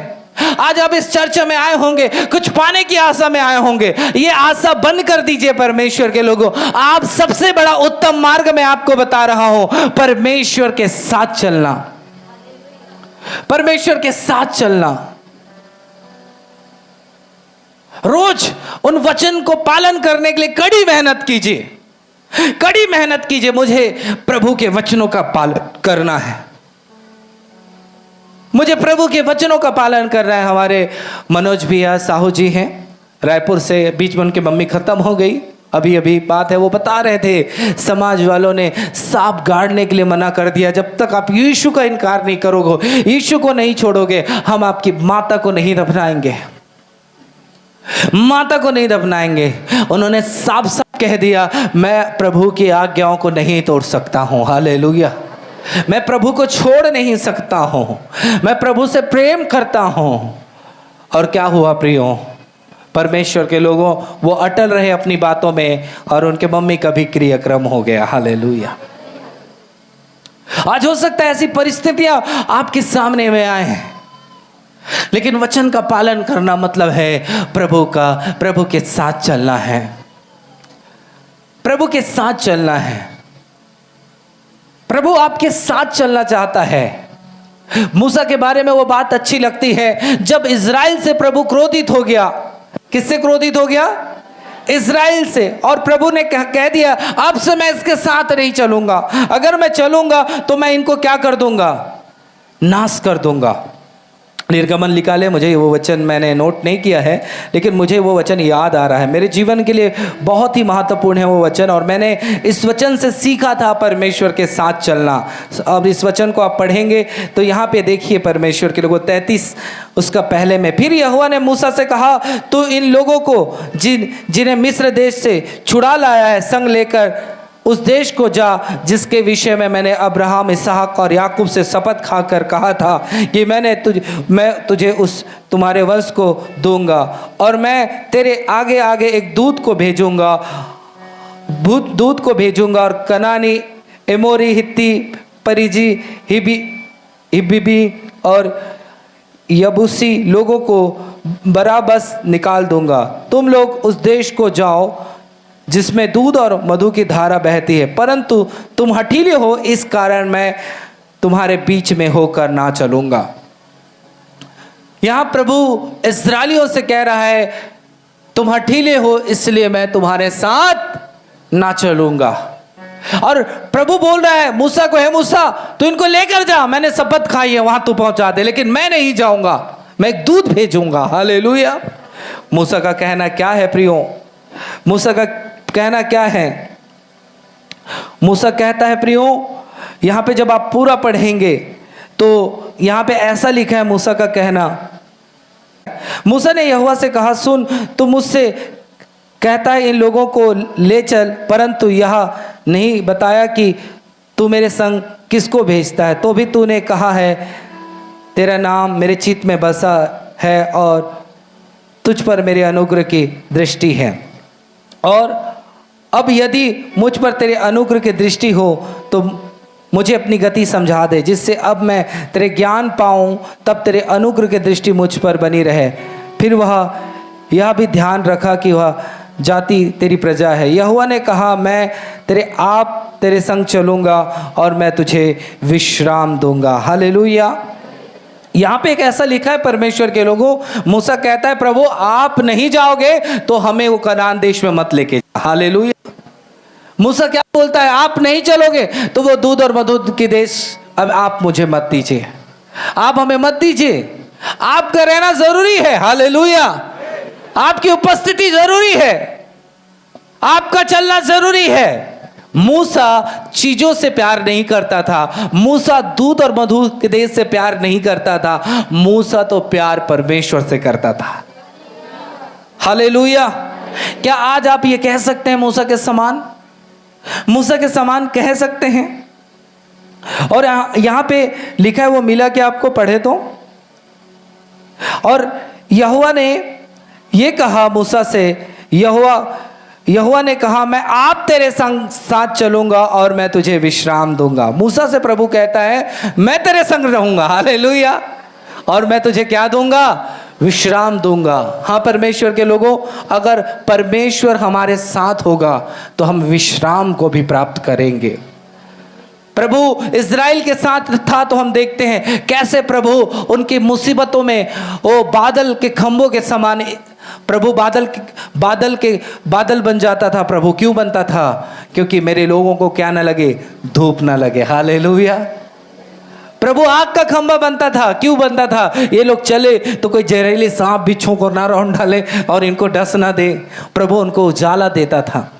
आज आप इस चर्चा में आए होंगे, कुछ पाने की आशा में आए होंगे। ये आशा बंद कर दीजिए परमेश्वर के लोगों। आप सबसे बड़ा उत्तम मार्ग मैं आपको बता रहा हूं, परमेश्वर के साथ चलना। परमेश्वर के साथ चलना। रोज उन वचन को पालन करने के लिए कड़ी मेहनत कीजिए, कड़ी मेहनत कीजिए। मुझे प्रभु के वचनों का पालन करना है, मुझे प्रभु के वचनों का पालन करना है। हमारे मनोज भैया साहू जी हैं रायपुर से, बीच में उनकी मम्मी खत्म हो गई, अभी अभी बात है, वो बता रहे थे समाज वालों ने सांप गाड़ने के लिए मना कर दिया। जब तक आप यीशु का इनकार नहीं करोगे, यीशु को नहीं छोड़ोगे, हम आपकी माता को नहीं दफनाएंगे, माता को नहीं दफनाएंगे। उन्होंने साफ साफ कह दिया, मैं प्रभु की आज्ञाओं को नहीं तोड़ सकता हूं। हालेलुया। मैं प्रभु को छोड़ नहीं सकता हूं, मैं प्रभु से प्रेम करता हूं। और क्या हुआ प्रियो, परमेश्वर के लोगों वो अटल रहे अपनी बातों में और उनके मम्मी का भी क्रियाक्रम हो गया। हालेलुया। आज हो सकता है ऐसी परिस्थितियां आपके सामने में आए हैं, लेकिन वचन का पालन करना मतलब है प्रभु के साथ चलना है, प्रभु के साथ चलना है। प्रभु आपके साथ चलना चाहता है। मूसा के बारे में वो बात अच्छी लगती है, जब इज़राइल से प्रभु क्रोधित हो गया। किससे क्रोधित हो गया? इज़राइल से। और प्रभु ने कह दिया, अब से मैं इसके साथ नहीं चलूंगा, अगर मैं चलूंगा तो मैं इनको क्या कर दूंगा? नाश कर दूंगा। निर्गमन निकाले, मुझे वो वचन मैंने नोट नहीं किया है, लेकिन मुझे वो वचन याद आ रहा है। मेरे जीवन के लिए बहुत ही महत्वपूर्ण है वो वचन, और मैंने इस वचन से सीखा था परमेश्वर के साथ चलना। अब इस वचन को आप पढ़ेंगे तो यहाँ पे देखिए, परमेश्वर के लोगों 33 उसका पहले में, फिर यहोवा ने मूसा से कहा, तू इन लोगों को जिन्हें मिस्र देश से छुड़ा लाया है संग लेकर उस देश को जा जिसके विषय में मैंने अब्राहम, इसहाक और याकूब से शपथ खाकर कहा था कि मैं तुझे उस तुम्हारे वंश को दूंगा, और मैं तेरे आगे आगे एक दूत को भेजूंगा और कनानी, एमोरी, हित्ती, परिजी, हिब्बी और यबूसी लोगों को बराबस निकाल दूंगा। तुम लोग उस देश को जाओ जिसमें दूध और मधु की धारा बहती है, परंतु तुम हठीले हो, इस कारण मैं तुम्हारे बीच में होकर ना चलूंगा। यहां प्रभु इस्राएलियों से कह रहा है, तुम हठीले हो इसलिए मैं तुम्हारे साथ ना चलूंगा। और प्रभु बोल रहा है मूसा को, हे मूसा तू इनको लेकर जा, मैंने शपथ खाई है वहां तू पहुंचा दे, लेकिन मैं नहीं जाऊंगा, मैं एक दूत भेजूंगा। हालेलुया। मूसा का कहना क्या है प्रियो? मूसा का कहना क्या है? मूसा कहता है प्रियो, यहां पे जब आप पूरा पढ़ेंगे तो यहां पे ऐसा लिखा है मूसा का कहना, मूसा ने यहोवा से कहा, सुन तू मुझसे कहता है इन लोगों को ले चल, परंतु यह नहीं बताया कि तू मेरे संग किसको भेजता है, तो भी तूने कहा है तेरा नाम मेरे चित्त में बसा है और तुझ पर मेरे अनुग्रह की दृष्टि है, और अब यदि मुझ पर तेरे अनुग्रह की दृष्टि हो तो मुझे अपनी गति समझा दे, जिससे अब मैं तेरे ज्ञान पाऊं, तब तेरे अनुग्रह की दृष्टि मुझ पर बनी रहे। फिर वह यह भी ध्यान रखा कि वह जाति तेरी प्रजा है। यहोवा ने कहा, मैं तेरे संग चलूंगा और मैं तुझे विश्राम दूंगा। हालेलुया। यहाँ पे एक ऐसा लिखा है परमेश्वर के लोगों, मूसा कहता है प्रभु आप नहीं जाओगे तो हमें वो कनान देश में मत लेके जा। हालेलुया। मूसा क्या बोलता है? आप नहीं चलोगे तो वो दूध और मधु की देश अब आप मुझे मत दीजिए, आप हमें मत दीजिए, आपका रहना जरूरी है। हालेलुया। आपकी उपस्थिति जरूरी है, आपका चलना जरूरी है। मूसा चीजों से प्यार नहीं करता था, मूसा दूध और मधु के देश से प्यार नहीं करता था, मूसा तो प्यार परमेश्वर से करता था। हालेलुया। क्या आज आप ये कह सकते हैं मूसा के समान? मूसा के समान कह सकते हैं? और यहां पे लिखा है, वो मिला कि आपको पढ़े तो, और यहोवा ने ये कहा मूसा से, यहोवा ने कहा मैं आप तेरे संग साथ चलूंगा और मैं तुझे विश्राम दूंगा। मूसा से प्रभु कहता है मैं तेरे संग रहूंगा। हालेलुया। और मैं तुझे क्या दूंगा? विश्राम दूंगा। हाँ परमेश्वर के लोगों, अगर परमेश्वर हमारे साथ होगा तो हम विश्राम को भी प्राप्त करेंगे। प्रभु इज़राइल के साथ था तो हम देखते हैं कैसे प्रभु उनकी मुसीबतों में वो बादल के खंभों के समान, प्रभु बादल बन जाता था। प्रभु क्यों बनता था? क्योंकि मेरे लोगों को क्या ना लगे? धूप ना लगे। हालेलुया। प्रभु आग का खंभा बनता था। क्यों बनता था? ये लोग चले तो कोई जहरीले सांप बिच्छों को ना रौंद डाले और इनको डस ना दे। प्रभु उनको उजाला देता था।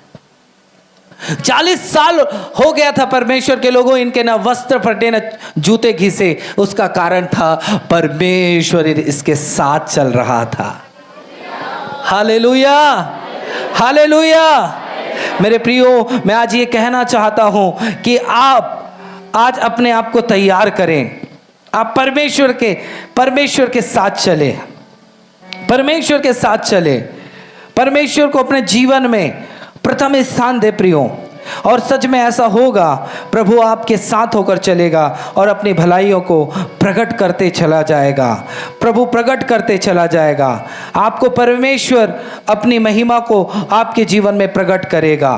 40 साल हो गया था परमेश्वर के लोगों, इनके ना वस्त्र फटे ना जूते घिसे। उसका कारण था परमेश्वर इसके साथ चल रहा था। हालेलुया। हालेलुया। मेरे प्रियो, मैं आज ये कहना चाहता हूं कि आज अपने आप को तैयार करें। आप परमेश्वर के साथ चले, परमेश्वर के साथ चले, परमेश्वर को अपने जीवन में प्रथम स्थान दे प्रियो। और सच में ऐसा होगा, प्रभु आपके साथ होकर चलेगा और अपनी भलाइयों को प्रकट करते चला जाएगा। प्रभु प्रकट करते चला जाएगा। आपको परमेश्वर अपनी महिमा को आपके जीवन में प्रकट करेगा।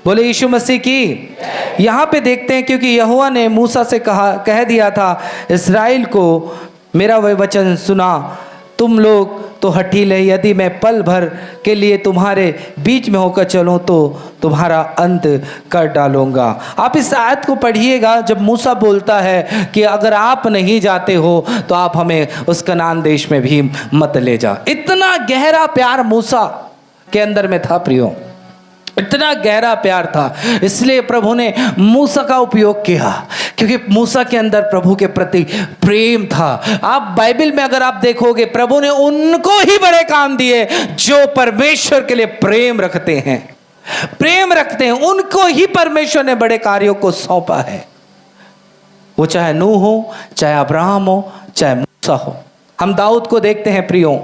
बोले यीशु मसीह की। यहाँ पे देखते हैं, क्योंकि यहोवा ने मूसा से कह दिया था, इस्राएल को मेरा वह वचन सुना, तुम लोग तो हठीले, यदि मैं पल भर के लिए तुम्हारे बीच में होकर चलूं तो तुम्हारा अंत कर डालूंगा। आप इस आयत को पढ़िएगा, जब मूसा बोलता है कि अगर आप नहीं जाते हो तो आप हमें उस कनान देश में भी मत ले जा। इतना गहरा प्यार मूसा के अंदर में था प्रियो, इतना गहरा प्यार था। इसलिए प्रभु ने मूसा का उपयोग किया, क्योंकि मूसा के अंदर प्रभु के प्रति प्रेम था। आप बाइबल में अगर आप देखोगे, प्रभु ने उनको ही बड़े काम दिए जो परमेश्वर के लिए प्रेम रखते हैं, प्रेम रखते हैं, उनको ही परमेश्वर ने बड़े कार्यों को सौंपा है। वो चाहे नूह हो, चाहे अब्राहम हो, चाहे मूसा हो। हम दाऊद को देखते हैं प्रियो,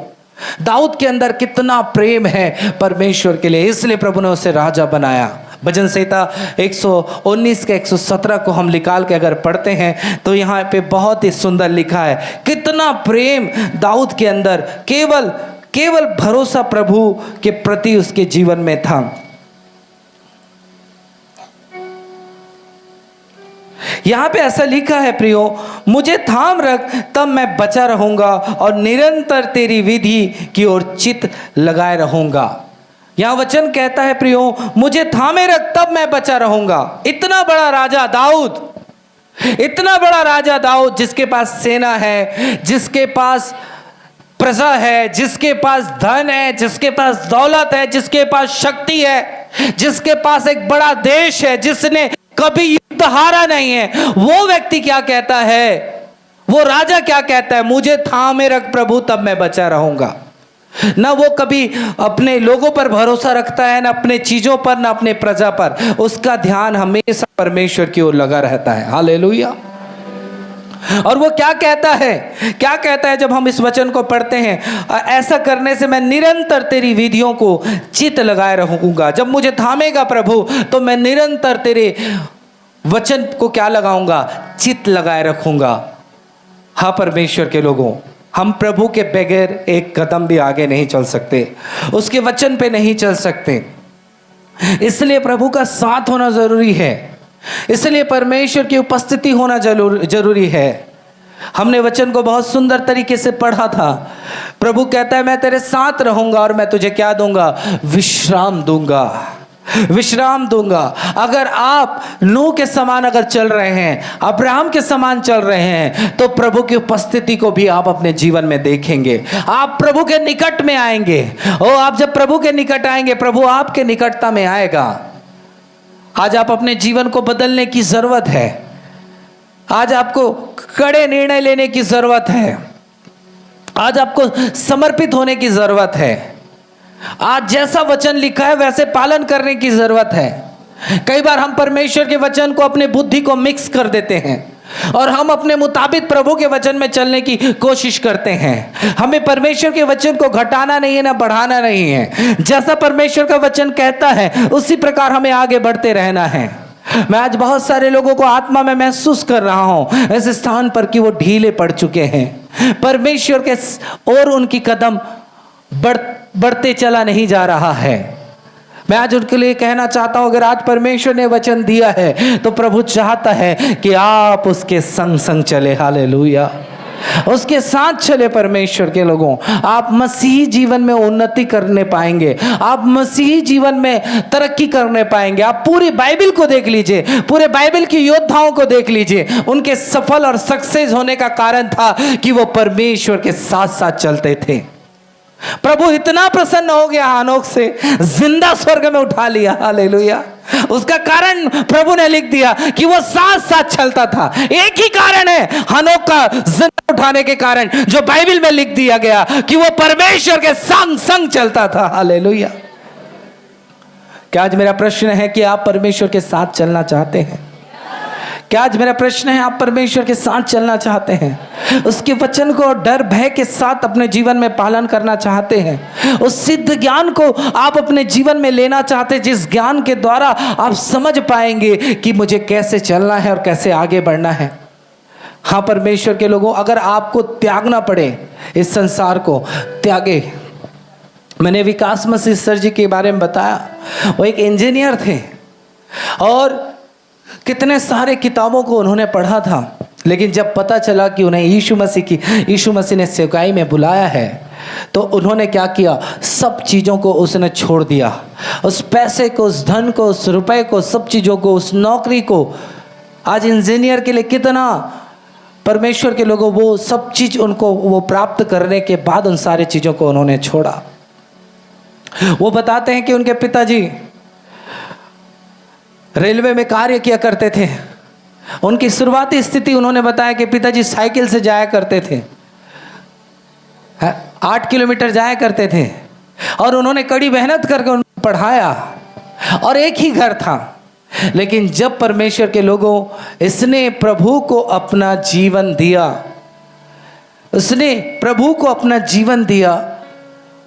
दाऊद के अंदर कितना प्रेम है परमेश्वर के लिए, इसलिए प्रभु ने उसे राजा बनाया। भजन संहिता 119 के 117 को हम निकाल के अगर पढ़ते हैं तो यहाँ पे बहुत ही सुंदर लिखा है, कितना प्रेम दाऊद के अंदर, केवल भरोसा प्रभु के प्रति उसके जीवन में था। यहां पे ऐसा लिखा है प्रियो, मुझे थाम रख तब मैं बचा रहूंगा और निरंतर तेरी विधि की ओर चित्त लगाए रहूंगा। यहां वचन कहता है प्रियो, मुझे थामे रख तब मैं बचा रहूंगा। इतना बड़ा राजा दाऊद, इतना बड़ा राजा दाऊद, जिसके पास सेना है, जिसके पास प्रजा है, जिसके पास धन है, जिसके पास दौलत है, जिसके पास शक्ति है, जिसके पास एक बड़ा देश है, जिसने कभी युद्ध हारा नहीं है, वो व्यक्ति क्या कहता है, वो राजा क्या कहता है, मुझे थामे रख प्रभु तब मैं बचा रहूंगा। ना वो कभी अपने लोगों पर भरोसा रखता है, ना अपने चीजों पर, ना अपने प्रजा पर। उसका ध्यान हमेशा परमेश्वर की ओर लगा रहता है। हालेलुया। और वो क्या कहता है जब हम इस वचन को पढ़ते हैं, ऐसा करने से मैं निरंतर तेरी विधियों को चित्त लगाए रहूंगा। जब मुझे थामेगा प्रभु तो मैं निरंतर तेरे वचन को क्या लगाऊंगा, चित्त लगाए रखूंगा। हाँ परमेश्वर के लोगों, हम प्रभु के बगैर एक कदम भी आगे नहीं चल सकते, उसके वचन पे नहीं चल सकते। इसलिए प्रभु का साथ होना जरूरी है, इसलिए परमेश्वर की उपस्थिति होना जरूरी है। हमने वचन को बहुत सुंदर तरीके से पढ़ा था। प्रभु कहता है मैं तेरे साथ रहूंगा और मैं तुझे क्या दूंगा, विश्राम दूंगा, विश्राम दूंगा। अगर आप नूह के समान अगर चल रहे हैं, अब्राहम के समान चल रहे हैं, तो प्रभु की उपस्थिति को भी आप अपने जीवन में देखेंगे। आप प्रभु के निकट में आएंगे। आप जब प्रभु के निकट आएंगे, प्रभु आपके निकटता में आएगा। आज आप अपने जीवन को बदलने की जरूरत है। आज आपको कड़े निर्णय लेने की जरूरत है। आज आपको समर्पित होने की जरूरत है। आज जैसा वचन लिखा है वैसे पालन करने की जरूरत है। कई बार हम परमेश्वर के वचन को अपने बुद्धि को मिक्स कर देते हैं और हम अपने मुताबिक प्रभु के वचन में चलने की कोशिश करते हैं। हमें परमेश्वर के वचन को घटाना नहीं है, ना बढ़ाना नहीं है। जैसा परमेश्वर का वचन कहता है उसी प्रकार हमें आगे बढ़ते रहना है। मैं आज बहुत सारे लोगों को आत्मा में महसूस कर रहा हूं इस स्थान पर कि वो ढीले पड़ चुके हैं। परमेश्वर के और उनकी कदम बढ़ते चला नहीं जा रहा है। मैं आज उनके लिए कहना चाहता हूं, अगर आज परमेश्वर ने वचन दिया है तो प्रभु चाहता है कि आप उसके संग संग चले। हालेलुया। उसके साथ चले। परमेश्वर के लोगों, आप मसीही जीवन में उन्नति करने पाएंगे, आप मसीही जीवन में तरक्की करने पाएंगे। आप पूरी बाइबल को देख लीजिए, पूरे बाइबल के योद्धाओं को देख लीजिए। उनके सफल और सक्सेस होने का कारण था कि वो परमेश्वर के साथ साथ चलते थे। प्रभु इतना प्रसन्न हो गया हनोक से, जिंदा स्वर्ग में उठा लिया। हालेलुया। उसका कारण प्रभु ने लिख दिया कि वो साथ साथ चलता था। एक ही कारण है हनोक का जिंदा उठाने के कारण, जो बाइबल में लिख दिया गया कि वो परमेश्वर के संग संग चलता था। हालेलुया। क्या आज मेरा प्रश्न है कि आप परमेश्वर के साथ चलना चाहते हैं? क्या आज मेरा प्रश्न है, आप परमेश्वर के साथ चलना चाहते हैं? उसके वचन को डर भय के साथ अपने जीवन में पालन करना चाहते हैं? उस सिद्ध ज्ञान को आप अपने जीवन में लेना चाहते हैं, जिस ज्ञान के द्वारा आप समझ पाएंगे कि मुझे कैसे चलना है और कैसे आगे बढ़ना है। हाँ परमेश्वर के लोगों, अगर आपको त्यागना पड़े, इस संसार को त्यागे। मैंने विकास मसीह सर जी के बारे में बताया, वो एक इंजीनियर थे और कितने सारे किताबों को उन्होंने पढ़ा था, लेकिन जब पता चला कि उन्हें यीशु मसीह ने सेवकाई में बुलाया है, तो उन्होंने क्या किया, सब चीज़ों को उसने छोड़ दिया। उस पैसे को, उस धन को, उस रुपए को, सब चीज़ों को, उस नौकरी को। आज इंजीनियर के लिए कितना परमेश्वर के लोगों, वो सब चीज़ उनको वो प्राप्त करने के बाद उन सारी चीज़ों को उन्होंने छोड़ा। वो बताते हैं कि उनके पिताजी रेलवे में कार्य किया करते थे। उनकी शुरुआती स्थिति उन्होंने बताया कि पिताजी साइकिल से जाया करते थे, 8 किलोमीटर जाया करते थे, और उन्होंने कड़ी मेहनत करके उनको पढ़ाया, और एक ही घर था। लेकिन जब परमेश्वर के लोगों, इसने प्रभु को अपना जीवन दिया, उसने प्रभु को अपना जीवन दिया,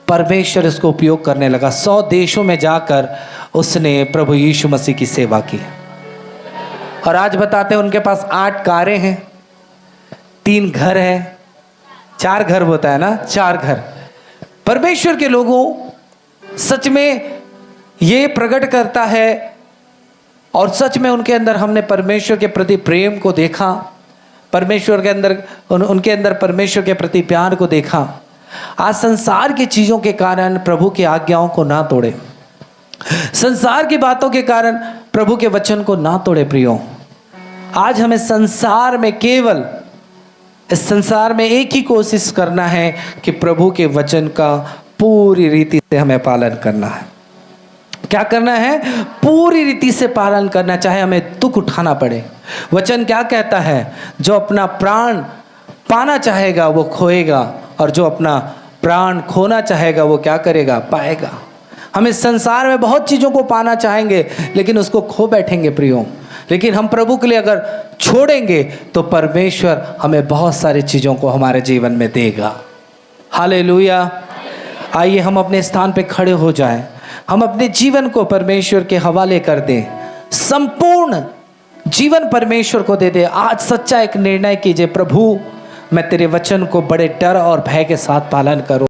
परमेश्वर इसको उपयोग करने लगा। 100 देशों में जाकर उसने प्रभु यीशु मसीह की सेवा की। और आज बताते हैं उनके पास 8 कारें हैं, 3 घर हैं, 4 घर होता है ना, 4 घर। परमेश्वर के लोगों, सच में ये प्रकट करता है, और सच में उनके अंदर हमने परमेश्वर के प्रति प्रेम को देखा, परमेश्वर के अंदर, उनके अंदर परमेश्वर के प्रति प्यार को देखा। आज संसार की चीज़ों के कारण प्रभु की आज्ञाओं को ना तोड़े, संसार की बातों के कारण प्रभु के वचन को ना तोड़े। प्रियो, आज हमें संसार में, केवल इस संसार में एक ही कोशिश करना है कि प्रभु के वचन का पूरी रीति से हमें पालन करना है। क्या करना है? पूरी रीति से पालन करना, चाहे हमें दुख उठाना पड़े। वचन क्या कहता है? जो अपना प्राण पाना चाहेगा वो खोएगा, और जो अपना प्राण खोना चाहेगा वो क्या करेगा? पाएगा। हम इस संसार में बहुत चीज़ों को पाना चाहेंगे, लेकिन उसको खो बैठेंगे प्रियो। लेकिन हम प्रभु के लिए अगर छोड़ेंगे तो परमेश्वर हमें बहुत सारी चीज़ों को हमारे जीवन में देगा। हालेलुया। आइए हम अपने स्थान पे खड़े हो जाएं, हम अपने जीवन को परमेश्वर के हवाले कर दें, संपूर्ण जीवन परमेश्वर को दे दे। आज सच्चा एक निर्णय कीजिए, प्रभु मैं तेरे वचन को बड़े डर और भय के साथ पालन करूं।